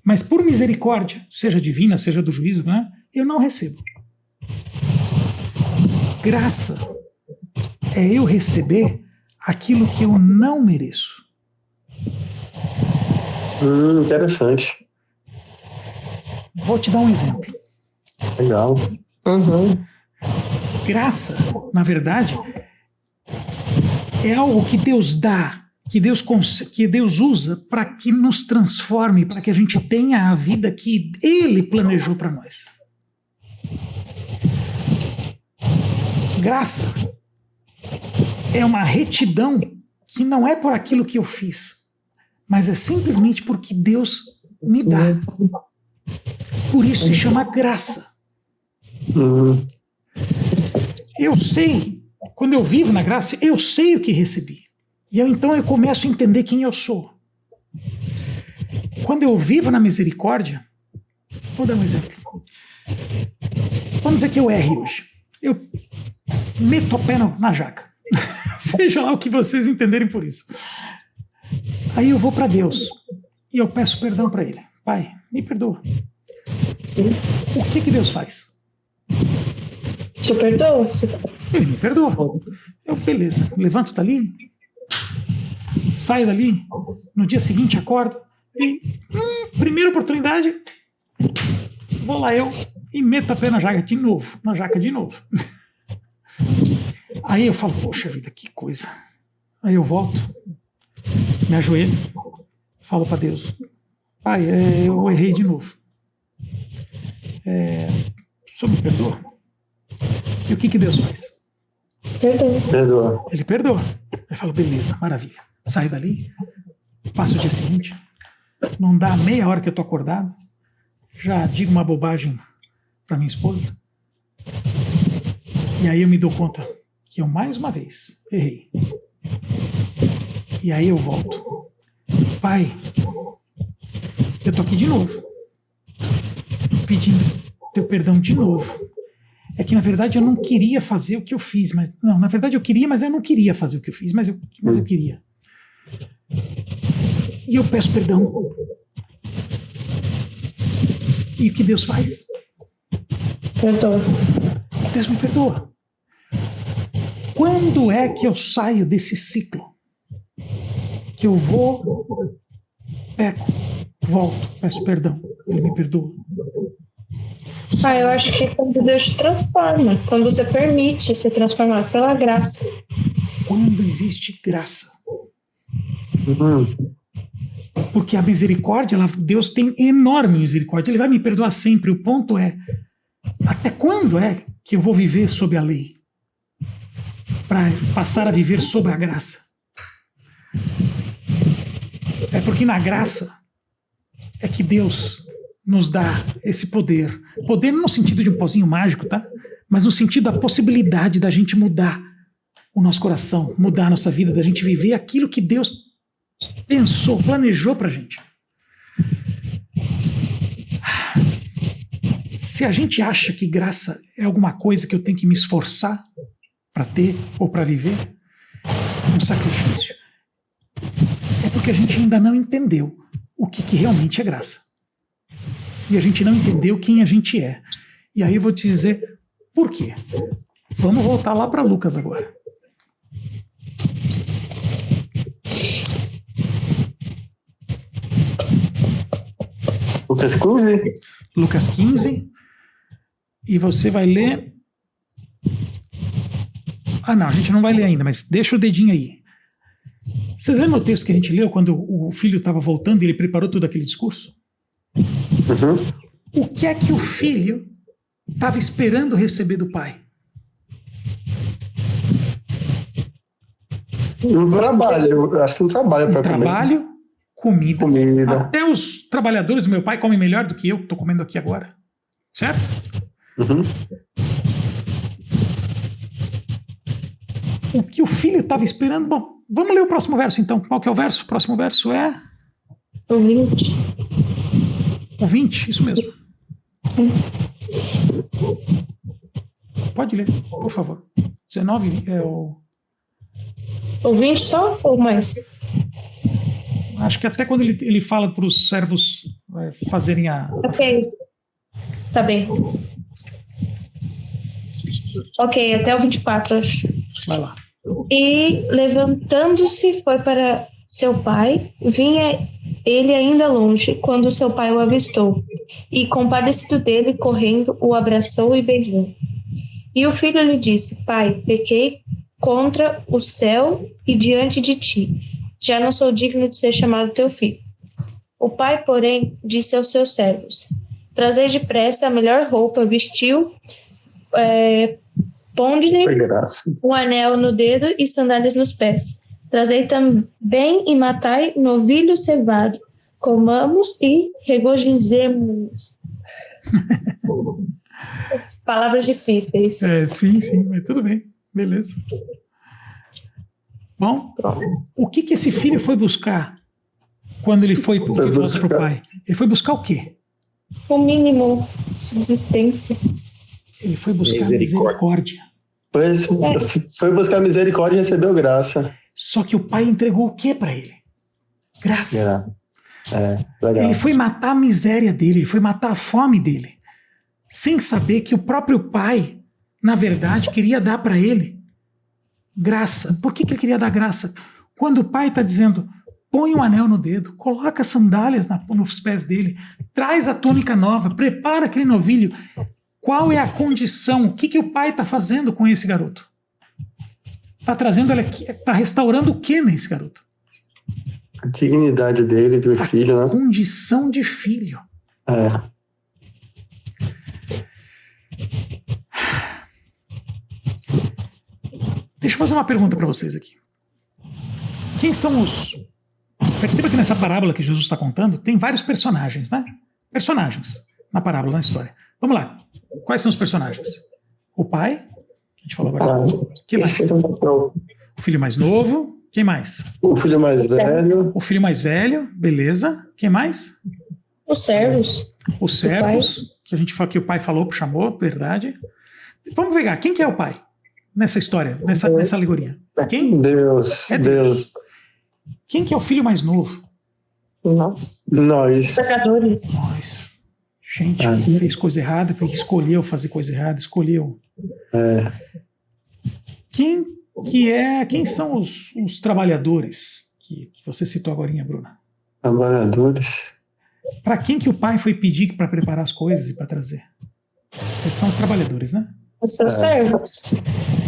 Mas por misericórdia, seja divina, seja do juízo, né, eu não recebo. Graça é eu receber aquilo que eu não mereço. Interessante. Vou te dar um exemplo. Legal. Graça, na verdade, é algo que Deus dá, que Deus usa para que nos transforme, para que a gente tenha a vida que Ele planejou para nós. Graça é uma retidão que não é por aquilo que eu fiz, mas é simplesmente porque Deus me dá. Por isso se chama graça. Eu sei, quando eu vivo na graça, eu sei o que recebi. E então eu começo a entender quem eu sou. Quando eu vivo na misericórdia, vou dar um exemplo. Vamos dizer que eu erre hoje. Eu meto a pé na jaca. Seja lá o que vocês entenderem por isso. Aí eu vou para Deus e eu peço perdão para Ele. Pai, me perdoa. O que Deus faz? Te perdoa? Ele me perdoa. Eu, beleza, levanto dali, saio dali, no dia seguinte acordo e, primeira oportunidade, vou lá eu e meto a pé na jaca de novo. Aí eu falo, poxa vida, que coisa. Aí eu volto, me ajoelho, falo para Deus, Pai, eu errei de novo. O Senhor me perdoa? E o que Deus faz? Perdoa. Ele perdoa. Aí fala, beleza, maravilha. Sai dali, passa o dia seguinte, não dá meia hora que eu tô acordado, já digo uma bobagem para minha esposa, e aí eu me dou conta que eu mais uma vez errei. E aí eu volto. Pai, eu tô aqui de novo, pedindo teu perdão de novo. É que na verdade eu não queria fazer o que eu fiz, mas não, na verdade eu queria, mas eu não queria fazer o que eu fiz, mas eu queria. E eu peço perdão. E o que Deus faz? Perdoa. Deus me perdoa. Quando é que eu saio desse ciclo? Que eu vou, peco, volto, peço perdão, Ele me perdoa. Eu acho que é quando Deus te transforma, quando você permite ser transformado pela graça. Quando existe graça. Porque a misericórdia, Deus tem enorme misericórdia, Ele vai me perdoar sempre. O ponto é, até quando é que eu vou viver sob a lei? Para passar a viver sob a graça. É porque na graça é que Deus nos dá esse poder. Poder não no sentido de um pozinho mágico, tá? Mas no sentido da possibilidade da gente mudar o nosso coração, mudar a nossa vida, da gente viver aquilo que Deus pensou, planejou pra gente. Se a gente acha que graça é alguma coisa que eu tenho que me esforçar para ter ou para viver, um sacrifício, é porque a gente ainda não entendeu o que realmente é graça. E a gente não entendeu quem a gente é. E aí eu vou te dizer por quê. Vamos voltar lá para Lucas agora. Lucas 15? Lucas 15. E você vai ler... não, a gente não vai ler ainda, mas deixa o dedinho aí. Vocês lembram o texto que a gente leu quando o filho estava voltando e ele preparou todo aquele discurso? O que é que o filho estava esperando receber do pai? Um trabalho, eu acho que um trabalho para comer. Trabalho, comida. Até os trabalhadores do meu pai comem melhor do que eu, que estou comendo aqui agora. Certo? O que o filho estava esperando? Bom, vamos ler o próximo verso então. Qual que é o verso? O próximo verso é... O 20. O 20, isso mesmo. Sim. Pode ler, por favor. 19 é o... O 20 só ou mais? Acho que até quando ele fala para os servos fazerem a... Ok. Tá bem. Ok, até o 24, acho. Vai lá. E levantando-se foi para seu pai, vinha ele ainda longe, quando seu pai o avistou, e compadecido dele, correndo, o abraçou e beijou. E o filho lhe disse: Pai, pequei contra o céu e diante de ti, já não sou digno de ser chamado teu filho. O pai, porém, disse aos seus servos: Trazei depressa a melhor roupa, vestiu, ponde-lhe um anel no dedo e sandálias nos pés. Trazei também e matai novilho cevado, comamos e regozijemo-nos. Palavras difíceis. Sim, mas tudo bem, beleza. Bom, o que esse filho foi buscar quando ele foi de volta para o pai? Ele foi buscar o quê? O mínimo de subsistência. Ele foi buscar misericórdia. Foi buscar misericórdia e recebeu graça. Só que o pai entregou o quê para ele? Graça. Legal. Ele foi matar a miséria dele, ele foi matar a fome dele, sem saber que o próprio pai, na verdade, queria dar para ele graça. Por que ele queria dar graça? Quando o pai está dizendo, põe um anel no dedo, coloca sandálias nos pés dele, traz a túnica nova, prepara aquele novilho. Qual é a condição? O que o pai está fazendo com esse garoto? Está trazendo ele aqui, está restaurando o que nesse garoto? A dignidade dele, do filho, né? Condição de filho. Deixa eu fazer uma pergunta para vocês aqui. Quem são os... Perceba que nessa parábola que Jesus está contando, tem vários personagens, né? Personagens na parábola, na história. Vamos lá. Quais são os personagens? O pai, a gente falou agora. O que mais? O filho mais novo. Quem mais? O filho mais velho. O filho mais velho, beleza. Quem mais? Os servos. Os servos, que a gente fala que o pai falou, chamou, verdade. Vamos pegar, quem que é o pai nessa história, nessa alegoria? Quem? Deus. É Deus. Quem que é o filho mais novo? Nós. Pecadores. Nós. Gente que fez coisa errada, porque escolheu fazer coisa errada, escolheu. Quem são os trabalhadores que você citou agora, Bruna? Trabalhadores. Para quem que o pai foi pedir para preparar as coisas e para trazer? Esses são os trabalhadores, né? Os seus servos.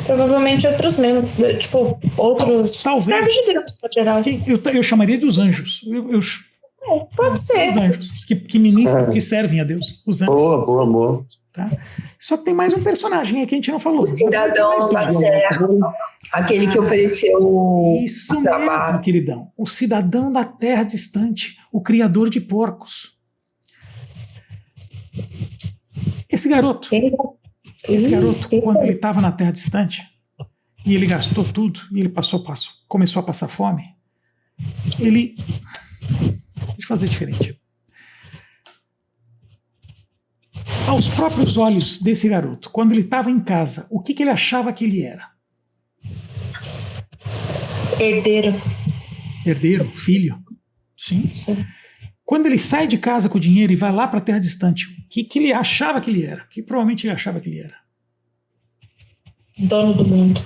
Provavelmente outros membros, tipo, outros Talvez. servos de Deus, no geral. Eu chamaria dos anjos. Pode ser. Os anjos que ministram, que servem a Deus. Os anjos. Boa. Tá? Só que tem mais um personagem aí que a gente não falou. O cidadão da terra, aquele que ofereceu isso o trabalho. mesmo, queridão. O cidadão da terra distante, o criador de porcos. Esse garoto, quando ele estava na terra distante, e ele gastou tudo, e ele começou a passar fome, deixa eu fazer diferente. Aos próprios olhos desse garoto, quando ele estava em casa, o que ele achava que ele era? Herdeiro, filho. Sim. Quando ele sai de casa com o dinheiro e vai lá para a terra distante, o que ele achava que ele era? Que provavelmente ele achava que ele era? Dono do mundo.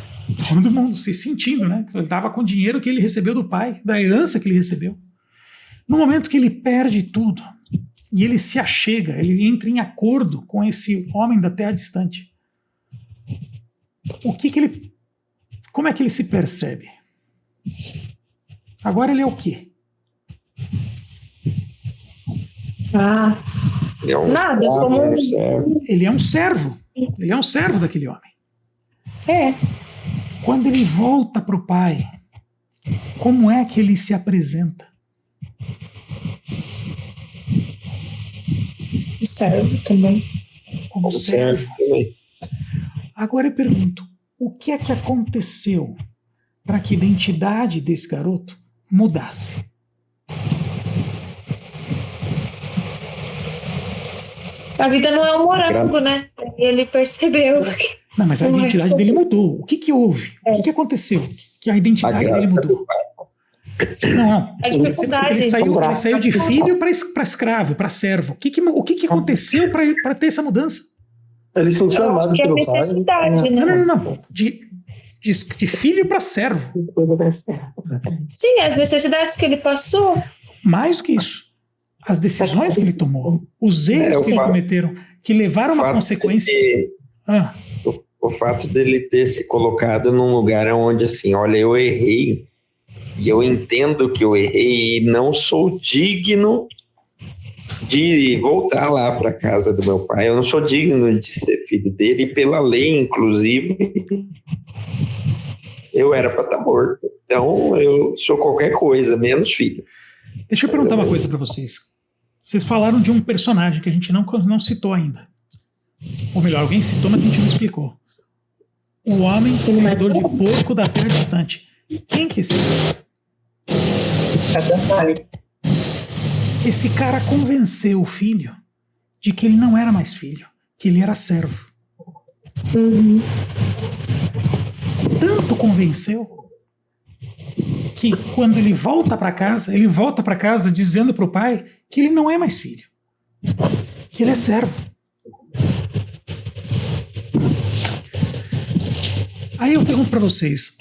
Dono do mundo, se sentindo, né? Ele estava com o dinheiro que ele recebeu do pai, da herança que ele recebeu. No momento que ele perde tudo, e ele se achega, ele entra em acordo com esse homem da terra distante. Como é que ele se percebe? Agora ele é o quê? Nada, como Ele é um servo. Ele é um servo daquele homem. Quando ele volta para o pai, como é que ele se apresenta? o servo também. Como servo também. Agora eu pergunto, o que é que aconteceu para que a identidade desse garoto mudasse? A vida não é um morango, né? Ele percebeu. Não, mas a identidade dele mudou. O que houve? O que aconteceu? Que a identidade dele mudou. Não. A dificuldade. Ele saiu de filho para escravo, para servo. O que aconteceu para ter essa mudança? Ele sentiu amado pelo pai. Necessidade, né? Não. De filho para servo. Sim, as necessidades que ele passou. Mais do que isso. As decisões que ele tomou, os erros que ele cometeram, que levaram a uma consequência. O fato dele ter se colocado num lugar onde, assim, olha, eu errei, e eu entendo que eu errei, e não sou digno de voltar lá para a casa do meu pai, eu não sou digno de ser filho dele, e pela lei, inclusive, eu era para estar morto. Então, eu sou qualquer coisa, menos filho. Deixa eu perguntar uma coisa para vocês. Vocês falaram de um personagem que a gente não citou ainda. Ou melhor, alguém citou, mas a gente não explicou. O homem comedor de porco da terra distante. Quem que é esse cara? Esse cara convenceu o filho de que ele não era mais filho, que ele era servo. Tanto convenceu que quando ele volta para casa dizendo para o pai que ele não é mais filho, que ele é servo. Aí eu pergunto para vocês,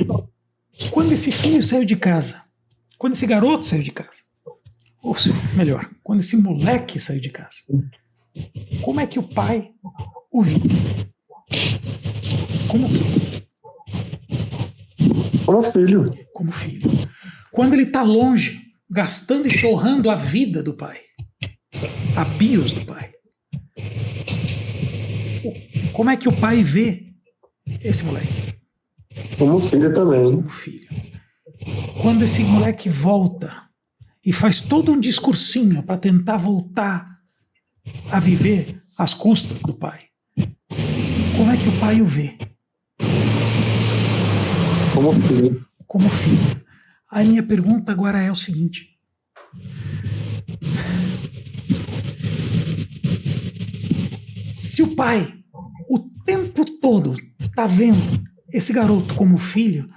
quando esse filho saiu de casa, quando esse garoto saiu de casa, ou melhor, quando esse moleque saiu de casa, como é que o pai o viu? Como que? Como filho. Como filho. Quando ele está longe, gastando e torrando a vida do pai, a bios do pai, como é que o pai vê esse moleque? Como filho também. Como filho. Quando esse moleque volta e faz todo um discursinho para tentar voltar a viver às custas do pai, como é que o pai o vê? Como filho. Como filho. A minha pergunta agora é o seguinte: se o pai o tempo todo está vendo esse garoto como filho,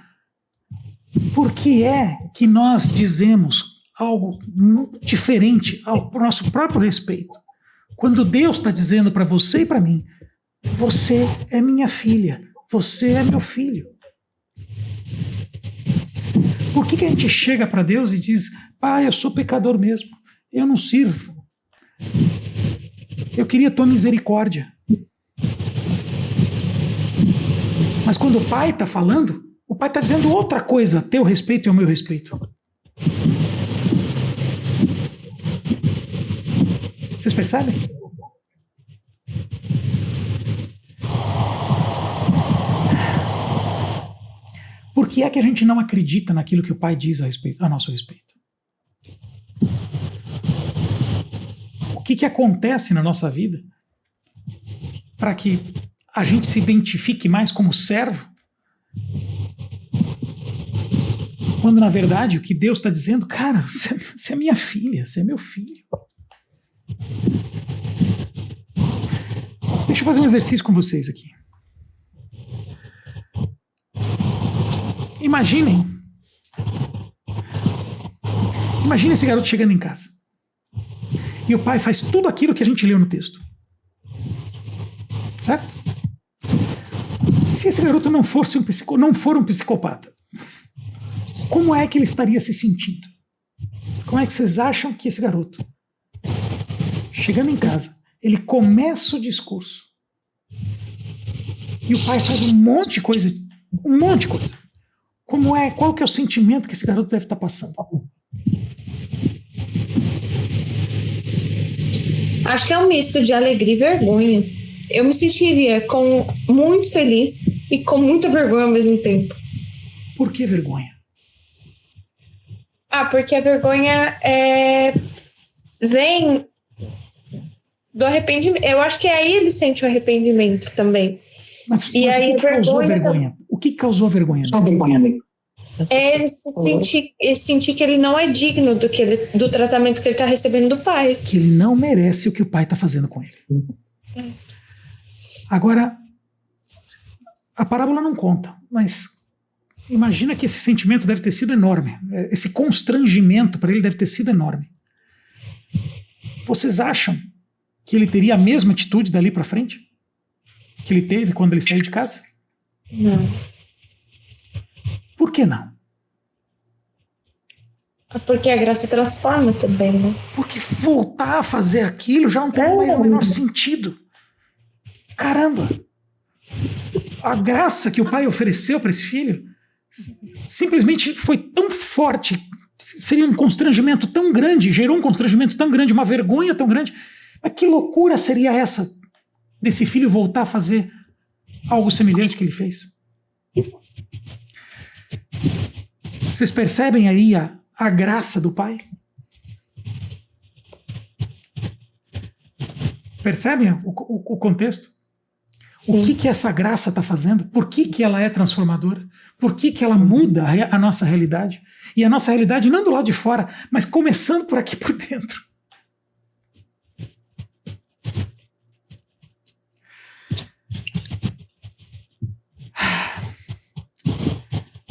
por que é que nós dizemos algo diferente ao nosso próprio respeito? Quando Deus está dizendo para você e para mim, você é minha filha, você é meu filho. Por que a gente chega para Deus e diz, pai, eu sou pecador mesmo, eu não sirvo, eu queria tua misericórdia. Mas quando o pai está falando, o pai está dizendo outra coisa a teu respeito e ao meu respeito. Vocês percebem? Por que é que a gente não acredita naquilo que o pai diz a nosso respeito? O que acontece na nossa vida para que a gente se identifique mais como servo, quando na verdade o que Deus está dizendo, cara, você é minha filha, você é meu filho. Deixa eu fazer um exercício com vocês aqui. Imaginem esse garoto chegando em casa e o pai faz tudo aquilo que a gente leu no texto, certo? Se esse garoto não for um psicopata, como é que ele estaria se sentindo? Como é que vocês acham que esse garoto, chegando em casa, ele começa o discurso e o pai faz um monte de coisa. Qual que é o sentimento que esse garoto deve estar passando? Acho que é um misto de alegria e vergonha. Eu me sentiria muito feliz e com muita vergonha ao mesmo tempo. Por que vergonha? Porque a vergonha vem do arrependimento. Eu acho que aí ele sente o arrependimento também. Mas aí o que causou a vergonha? O que causou a vergonha? Ele sentir que ele não é digno do tratamento que ele está recebendo do pai. Que ele não merece o que o pai está fazendo com ele. Agora, a parábola não conta, mas imagina que esse sentimento deve ter sido enorme. Esse constrangimento para ele deve ter sido enorme. Vocês acham que ele teria a mesma atitude dali para frente? Que ele teve quando ele saiu de casa? Não. Por que não? Porque a graça transforma também, né? Porque voltar a fazer aquilo já não tem o menor sentido. Caramba! A graça que o pai ofereceu para esse filho simplesmente foi tão forte, seria um constrangimento tão grande, gerou um constrangimento tão grande, uma vergonha tão grande. Mas que loucura seria essa desse filho voltar a fazer algo semelhante que ele fez? Vocês percebem aí a graça do pai? Percebem o contexto? Sim. O que essa graça está fazendo? Por que ela é transformadora? Por que ela muda a nossa realidade? E a nossa realidade não do lado de fora, mas começando por aqui por dentro.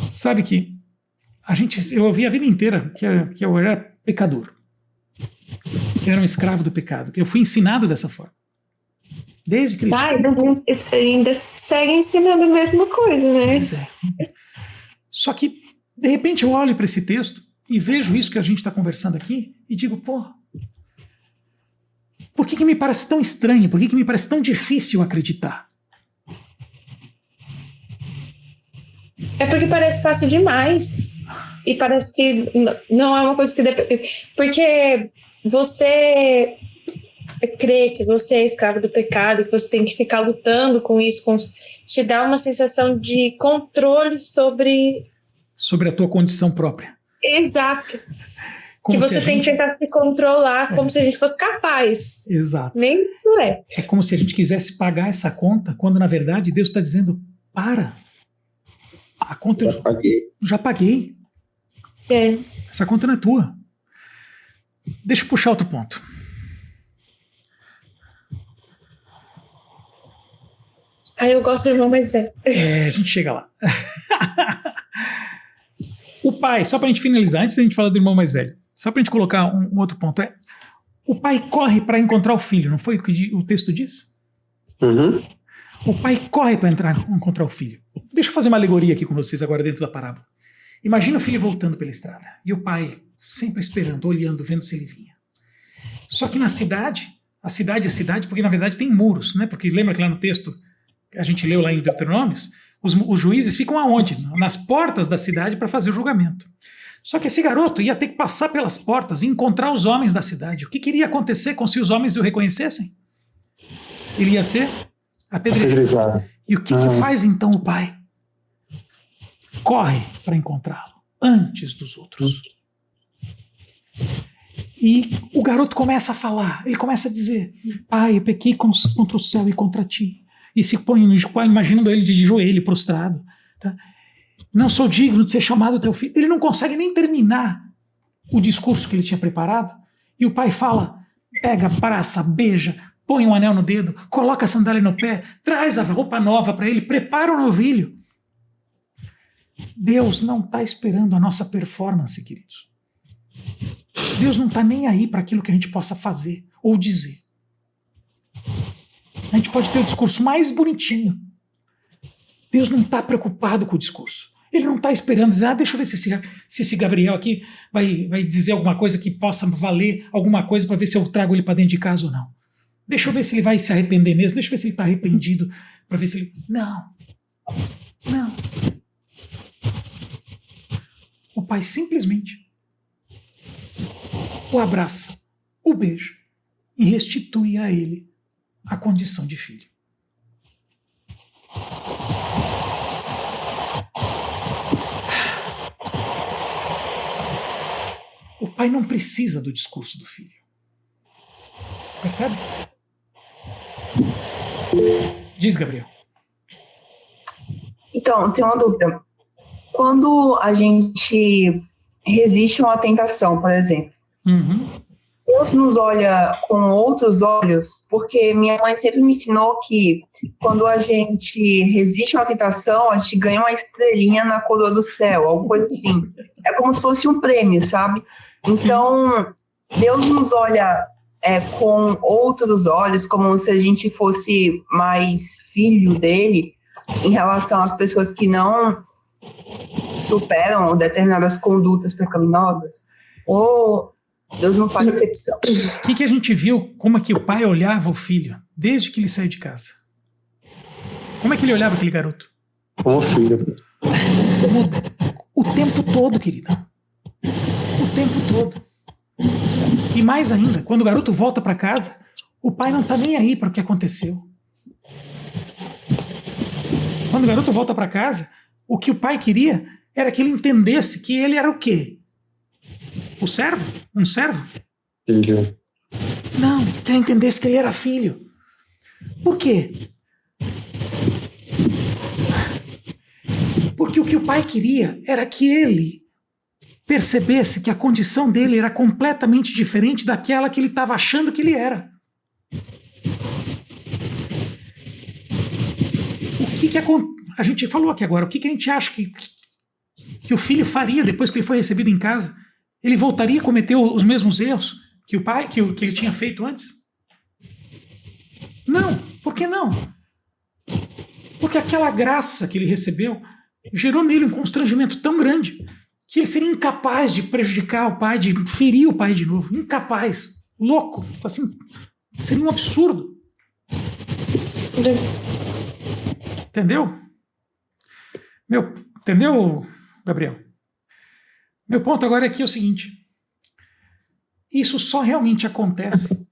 Sabe que eu ouvi a vida inteira que eu era pecador, que eu era um escravo do pecado, que eu fui ensinado dessa forma. Desde Cristo. Tá, ainda segue ensinando a mesma coisa, né? Pois é. Só que, de repente, eu olho para esse texto e vejo isso que a gente está conversando aqui e digo, pô, por que me parece tão estranho? Por que me parece tão difícil acreditar? É porque parece fácil demais. E parece que não é uma coisa que depende. Porque você crê que você é escravo do pecado, que você tem que ficar lutando com isso, te dá uma sensação de controle sobre a tua condição própria. Exato. Como que você tem que tentar se controlar como se a gente fosse capaz. Exato. Nem isso é. É como se a gente quisesse pagar essa conta, quando na verdade Deus está dizendo, para. A conta eu já paguei. É. Essa conta não é tua. Deixa eu puxar outro ponto. Eu gosto do irmão mais velho. A gente chega lá. O pai, só para a gente finalizar, antes da gente falar do irmão mais velho, só para a gente colocar um outro ponto, o pai corre para encontrar o filho, não foi o que o texto diz? Uhum. O pai corre para encontrar o filho. Deixa eu fazer uma alegoria aqui com vocês agora dentro da parábola. Imagina o filho voltando pela estrada e o pai sempre esperando, olhando, vendo se ele vinha. Só que na cidade, a cidade é cidade porque na verdade tem muros, né? Porque lembra que lá no texto a gente leu lá em Deuteronômios, os juízes ficam aonde? Nas portas da cidade para fazer o julgamento. Só que esse garoto ia ter que passar pelas portas e encontrar os homens da cidade. O que iria acontecer se os homens o reconhecessem? Ele ia ser apedrejado. E o que faz então o pai? Corre para encontrá-lo antes dos outros. E o garoto começa a falar, ele começa a dizer, pai, eu pequei contra o céu e contra ti. E se põe imaginando ele de joelho, prostrado. Tá? Não sou digno de ser chamado teu filho. Ele não consegue nem terminar o discurso que ele tinha preparado. E o pai fala, pega, abraça, beija, põe um anel no dedo, coloca a sandália no pé, traz a roupa nova para ele, prepara o novilho. Deus não está esperando a nossa performance, queridos. Deus não está nem aí para aquilo que a gente possa fazer ou dizer. A gente pode ter o discurso mais bonitinho. Deus não está preocupado com o discurso. Ele não está esperando dizer, deixa eu ver se esse Gabriel aqui vai dizer alguma coisa que possa valer alguma coisa para ver se eu trago ele para dentro de casa ou não. Deixa eu ver se ele vai se arrepender mesmo. Deixa eu ver se ele está arrependido para ver se ele... Não. O pai simplesmente o abraça, o beija e restitui a ele a condição de filho. O pai não precisa do discurso do filho. Percebe? Diz, Gabriel. Então, tem uma dúvida. Quando a gente resiste a uma tentação, por exemplo, Deus nos olha com outros olhos, porque minha mãe sempre me ensinou que quando a gente resiste a uma tentação, a gente ganha uma estrelinha na coroa do céu, alguma coisa assim. É como se fosse um prêmio, sabe? Então, Deus nos olha com outros olhos, como se a gente fosse mais filho dele, em relação às pessoas que não superam determinadas condutas pecaminosas, ou Deus não faz exceção. O que a gente viu, como é que o pai olhava o filho, desde que ele saiu de casa? Como é que ele olhava aquele garoto? Como filho. O tempo todo, querida. O tempo todo. E mais ainda, quando o garoto volta para casa, o pai não está nem aí para o que aconteceu. Quando o garoto volta para casa, o que o pai queria era que ele entendesse que ele era o quê? O servo? Um servo? Filho. Não, que ele entendesse que ele era filho. Por quê? Porque o que o pai queria era que ele percebesse que a condição dele era completamente diferente daquela que ele estava achando que ele era. A gente falou aqui agora, o que a gente acha que o filho faria depois que ele foi recebido em casa? Ele voltaria a cometer os mesmos erros que o pai, que ele tinha feito antes? Não. Por que não? Porque aquela graça que ele recebeu gerou nele um constrangimento tão grande que ele seria incapaz de prejudicar o pai, de ferir o pai de novo. Incapaz. Louco. Assim, seria um absurdo. Entendeu? Entendeu, Gabriel? Meu ponto agora aqui é o seguinte. Isso só realmente acontece,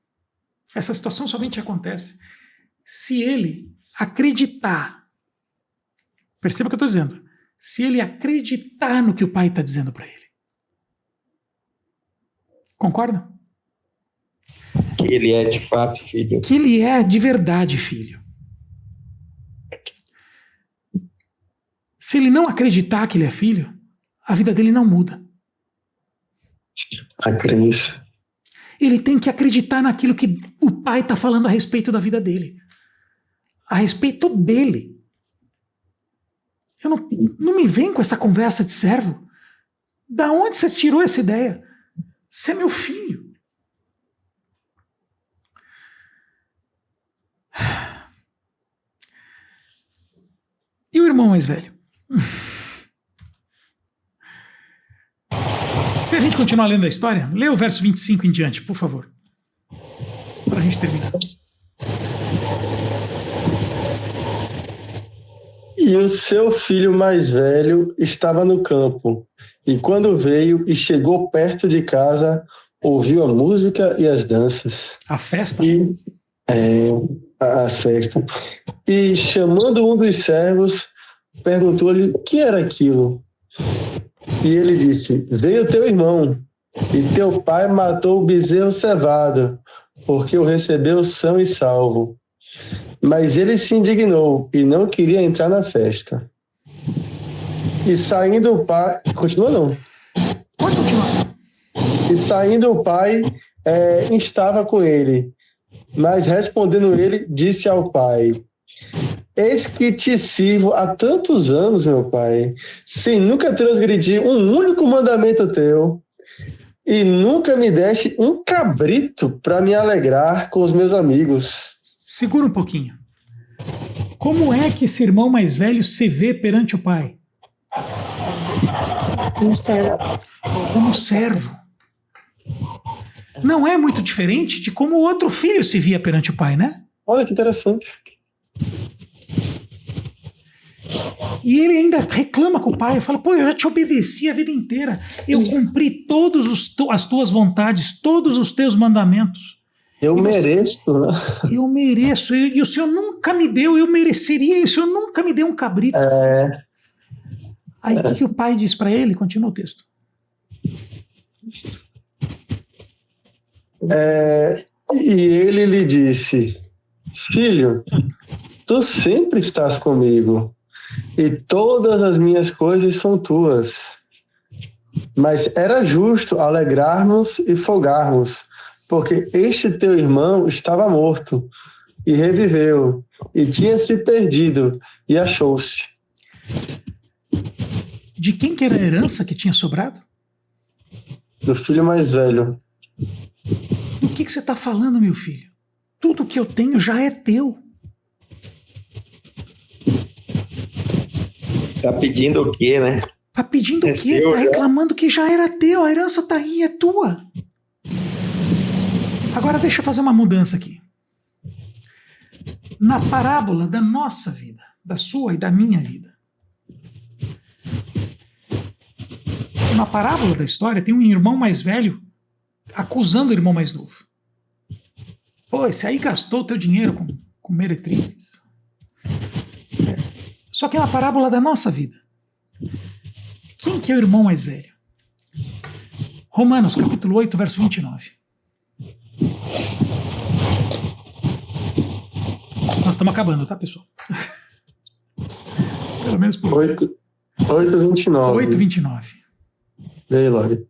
essa situação somente acontece se ele acreditar, perceba o que eu estou dizendo, se ele acreditar no que o pai está dizendo para ele. Concorda? Que ele é de fato filho. Que ele é de verdade filho. Se ele não acreditar que ele é filho, a vida dele não muda. A crença. Ele tem que acreditar naquilo que o pai está falando a respeito da vida dele. A respeito dele. Não me vem com essa conversa de servo. Da onde você tirou essa ideia? Você é meu filho. E o irmão mais velho? Se a gente continuar lendo a história, lê o verso 25 em diante, por favor. Para a gente terminar. E o seu filho mais velho estava no campo, e quando veio e chegou perto de casa, ouviu a música e as danças. A festa? As festas. E chamando um dos servos, perguntou-lhe o que era aquilo. E ele disse: veio teu irmão, e teu pai matou o bezerro cevado, porque o recebeu são e salvo. Mas ele se indignou e não queria entrar na festa. E saindo o pai... Continua não? Pode continuar. E saindo o pai, estava com ele. Mas respondendo ele, disse ao pai: eis que te sirvo há tantos anos, meu pai, sem nunca transgredir um único mandamento teu, e nunca me deste um cabrito para me alegrar com os meus amigos. Segura um pouquinho. Como é que esse irmão mais velho se vê perante o pai? Como servo. Como servo. Não é muito diferente de como o outro filho se via perante o pai, né? Olha que interessante. E ele ainda reclama com o pai, fala: pô, eu já te obedeci a vida inteira, eu cumpri as tuas vontades, todos os teus mandamentos. Eu mereço, né? Eu mereço, e o senhor nunca me deu, eu mereceria, e o senhor nunca me deu um cabrito. Aí o que o pai diz para ele? Continua o texto. E ele lhe disse: filho, tu sempre estás comigo, e todas as minhas coisas são tuas. Mas era justo alegrarmos e folgarmos, porque este teu irmão estava morto e reviveu, e tinha se perdido e achou-se. De quem que era a herança que tinha sobrado? Do filho mais velho. Do que você está falando, meu filho? Tudo que eu tenho já é teu. Tá pedindo o quê, né? Tá pedindo o quê? Seu, tá reclamando que já era teu, a herança tá aí, é tua. Agora deixa eu fazer uma mudança aqui. Na parábola da nossa vida, da sua e da minha vida, na parábola da história tem um irmão mais velho acusando o irmão mais novo. Pô, esse aí gastou o teu dinheiro com meretrizes. Só que é uma parábola da nossa vida. Quem que é o irmão mais velho? Romanos, capítulo 8, verso 29. Nós estamos acabando, tá, pessoal? Pelo menos por 8:29. 8:29. E aí, Lore?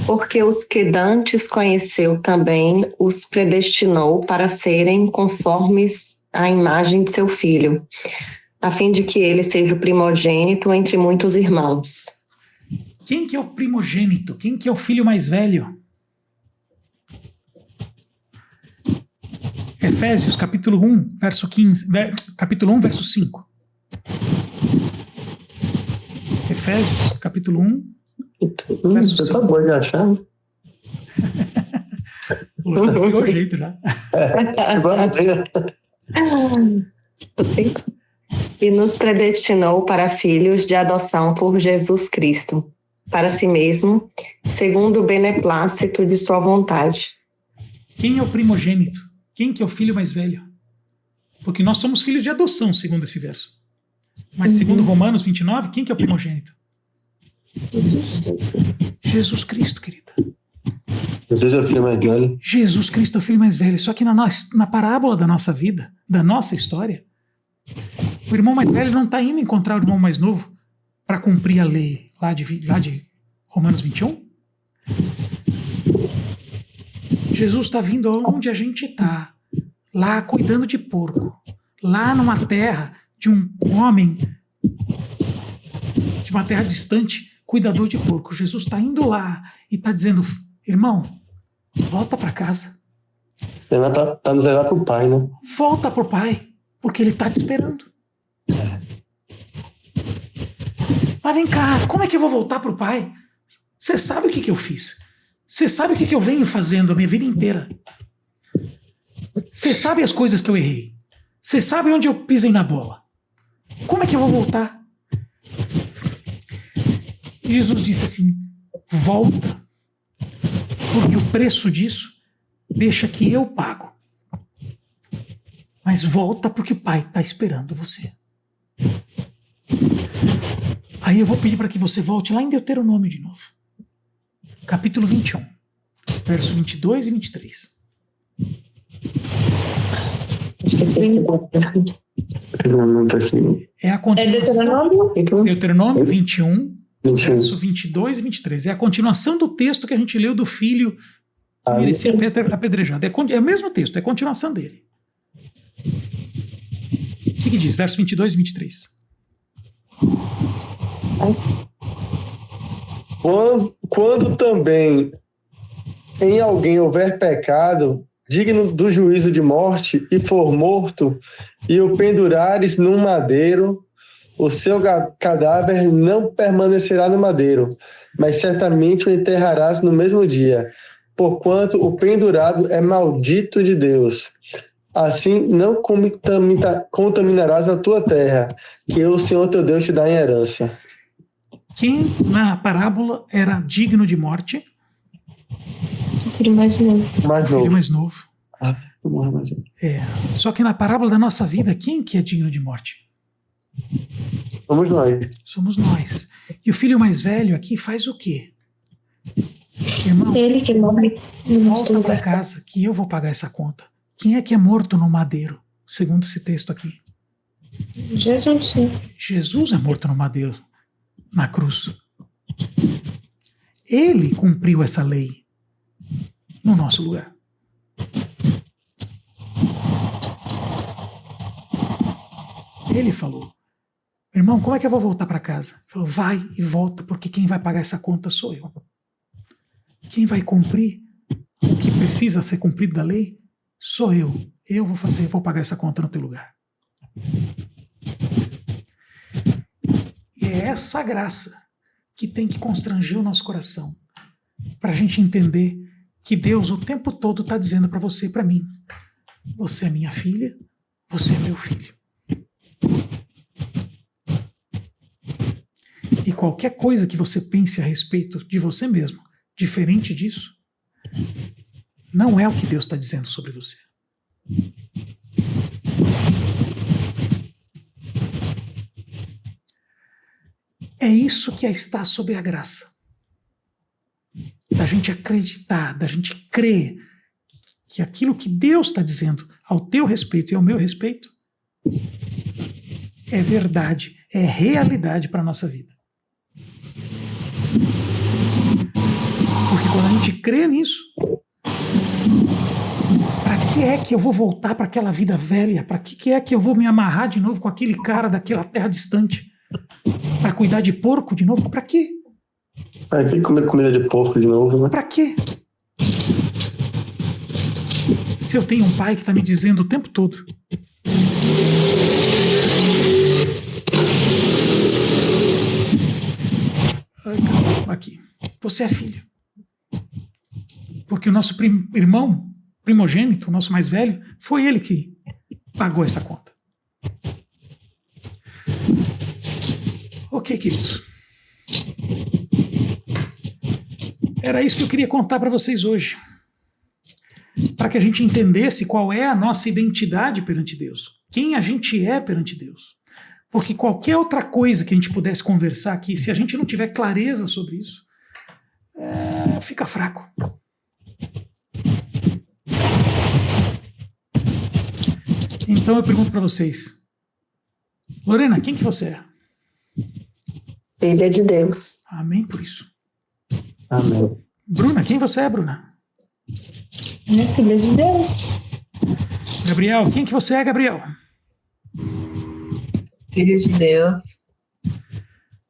Porque os que dantes conheceu também os predestinou para serem conformes à imagem de seu filho, a fim de que ele seja o primogênito entre muitos irmãos. Quem que é o primogênito? Quem que é o filho mais velho? Efésios, capítulo 1, verso 15, capítulo 1, verso 5. Efésios, capítulo 1, verso Você 5. tá boa de achar, né? Pegou o jeito já. E nos predestinou para filhos de adoção por Jesus Cristo, para si mesmo, segundo o beneplácito de sua vontade. Quem é o primogênito? Quem que é o filho mais velho? Porque nós somos filhos de adoção, segundo esse verso. Mas segundo Romanos 29, quem que é o primogênito? Jesus Cristo, querida. Jesus é o filho mais velho. Jesus Cristo é o filho mais velho. Só que na parábola da nossa vida, da nossa história, o irmão mais velho não está indo encontrar o irmão mais novo para cumprir a lei lá de Romanos 21. Jesus está vindo onde a gente está, lá cuidando de porco, lá numa terra de um homem, de uma terra distante, cuidador de porco. Jesus está indo lá e está dizendo, irmão, volta para casa. Ele tá nos levando pro pai, né? Volta pro pai, porque ele está te esperando. Mas vem cá, como é que eu vou voltar pro pai? Você sabe o que eu fiz? Você sabe o que eu venho fazendo a minha vida inteira? Você sabe as coisas que eu errei? Você sabe onde eu pisei na bola? Como é que eu vou voltar? Jesus disse assim, volta, porque o preço disso deixa que eu pago. Mas volta porque o pai está esperando você. Aí eu vou pedir para que você volte lá em Deuteronômio de novo. Capítulo 21, verso 22 e 23. É a continuação. Deuteronômio 21, verso 22 e 23. É a continuação do texto que a gente leu do filho que merecia apedrejado. É o mesmo texto, é a continuação dele. O que diz? Verso 22 e 23. Quando também em alguém houver pecado digno do juízo de morte e for morto, e o pendurares num madeiro, o seu cadáver não permanecerá no madeiro, mas certamente o enterrarás no mesmo dia, porquanto o pendurado é maldito de Deus. Assim não contaminarás a tua terra, que o Senhor teu Deus te dá em herança. Quem na parábola era digno de morte? O filho mais novo. O filho mais novo. Mais Só que na parábola da nossa vida, quem que é digno de morte? Somos nós. Somos nós. E o filho mais velho aqui faz o quê? Irmão, Ele que morre. volta para casa que eu vou pagar essa conta. Quem é que é morto no madeiro, segundo esse texto aqui? Jesus, sim. Jesus é morto no madeiro, na cruz. Ele cumpriu essa lei no nosso lugar. Ele falou, irmão, como é que eu vou voltar para casa? Ele falou, vai e volta, porque quem vai pagar essa conta sou eu. Quem vai cumprir o que precisa ser cumprido da lei sou eu. Eu vou pagar essa conta no teu lugar. E é essa graça que tem que constranger o nosso coração, para a gente entender que Deus o tempo todo está dizendo para você e para mim, você é minha filha, você é meu filho. E qualquer coisa que você pense a respeito de você mesmo, diferente disso, não é o que Deus está dizendo sobre você. É isso que é estar sob a graça. Da gente acreditar, da gente crer que aquilo que Deus está dizendo ao teu respeito e ao meu respeito é verdade, é realidade para a nossa vida. Porque quando a gente crê nisso, para que é que eu vou voltar para aquela vida velha? Para que é que eu vou me amarrar de novo com aquele cara daquela terra distante? Para cuidar de porco de novo? Para quê? Vai vir comer comida de porco de novo, né? Para quê? Se eu tenho um pai que está me dizendo o tempo todo: aqui, você é filho. Porque o nosso irmão primogênito, o nosso mais velho, foi ele que pagou essa conta. Ok, queridos. Era isso que eu queria contar para vocês hoje. Para que a gente entendesse qual é a nossa identidade perante Deus. Quem a gente é perante Deus. Porque qualquer outra coisa que a gente pudesse conversar aqui, se a gente não tiver clareza sobre isso, fica fraco. Então eu pergunto para vocês: Lorena, quem que você é? Filha de Deus. Amém por isso. Amém. Bruna, quem você é, Bruna? Filha de Deus. Gabriel, quem que você é, Gabriel? Filho de Deus.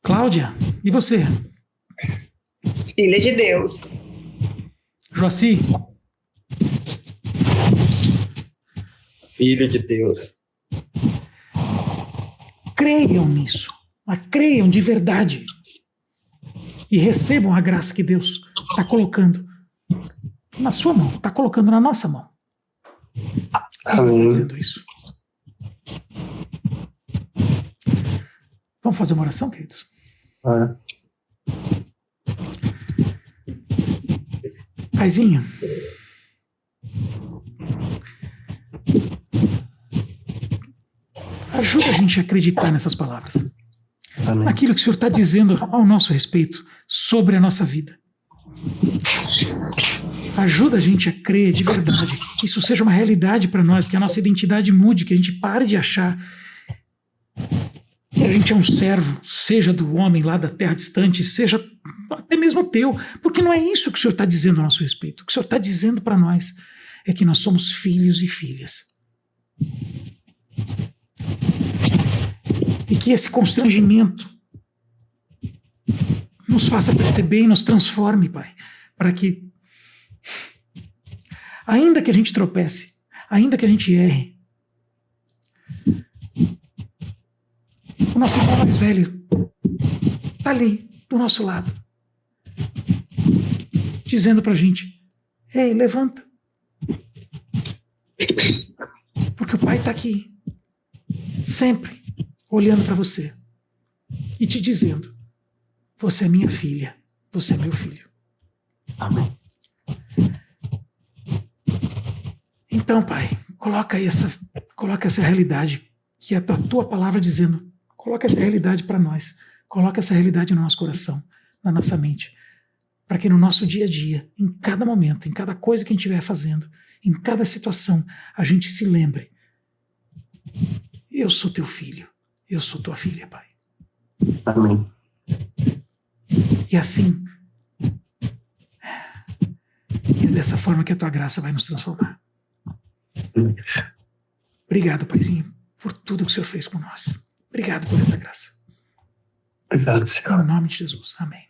Cláudia, e você? Filha de Deus. Joaci? Filho de Deus. Creiam nisso, mas creiam de verdade e recebam a graça que Deus está colocando na sua mão, está colocando na nossa mão. Amém. Dizendo isso. Vamos fazer uma oração, queridos? Paizinho, ajuda a gente a acreditar nessas palavras. Amém. Naquilo que o Senhor está dizendo ao nosso respeito sobre a nossa vida. Ajuda a gente a crer de verdade, que isso seja uma realidade para nós, que a nossa identidade mude, que a gente pare de achar que a gente é um servo, seja do homem lá da terra distante, seja até mesmo teu, porque não é isso que o Senhor está dizendo a nosso respeito. O que o Senhor está dizendo para nós é que nós somos filhos e filhas. E que esse constrangimento nos faça perceber e nos transforme, Pai, para que, ainda que a gente tropece, ainda que a gente erre, o nosso irmão mais velho está ali, do nosso lado, dizendo para a gente: ei, levanta. Porque o Pai está aqui, sempre, olhando para você e te dizendo: você é minha filha, você é meu filho. Amém. Então, Pai, coloca essa realidade, que é a tua palavra dizendo, coloca essa realidade para nós, coloca essa realidade no nosso coração, na nossa mente, para que no nosso dia a dia, em cada momento, em cada coisa que a gente estiver fazendo, em cada situação, a gente se lembre: eu sou teu filho, eu sou tua filha, Pai. Amém. E assim, é dessa forma que a tua graça vai nos transformar. Obrigado, Paizinho, por tudo que o Senhor fez por nós. Obrigado por essa graça. Obrigado, Senhor. Em nome de Jesus. Amém.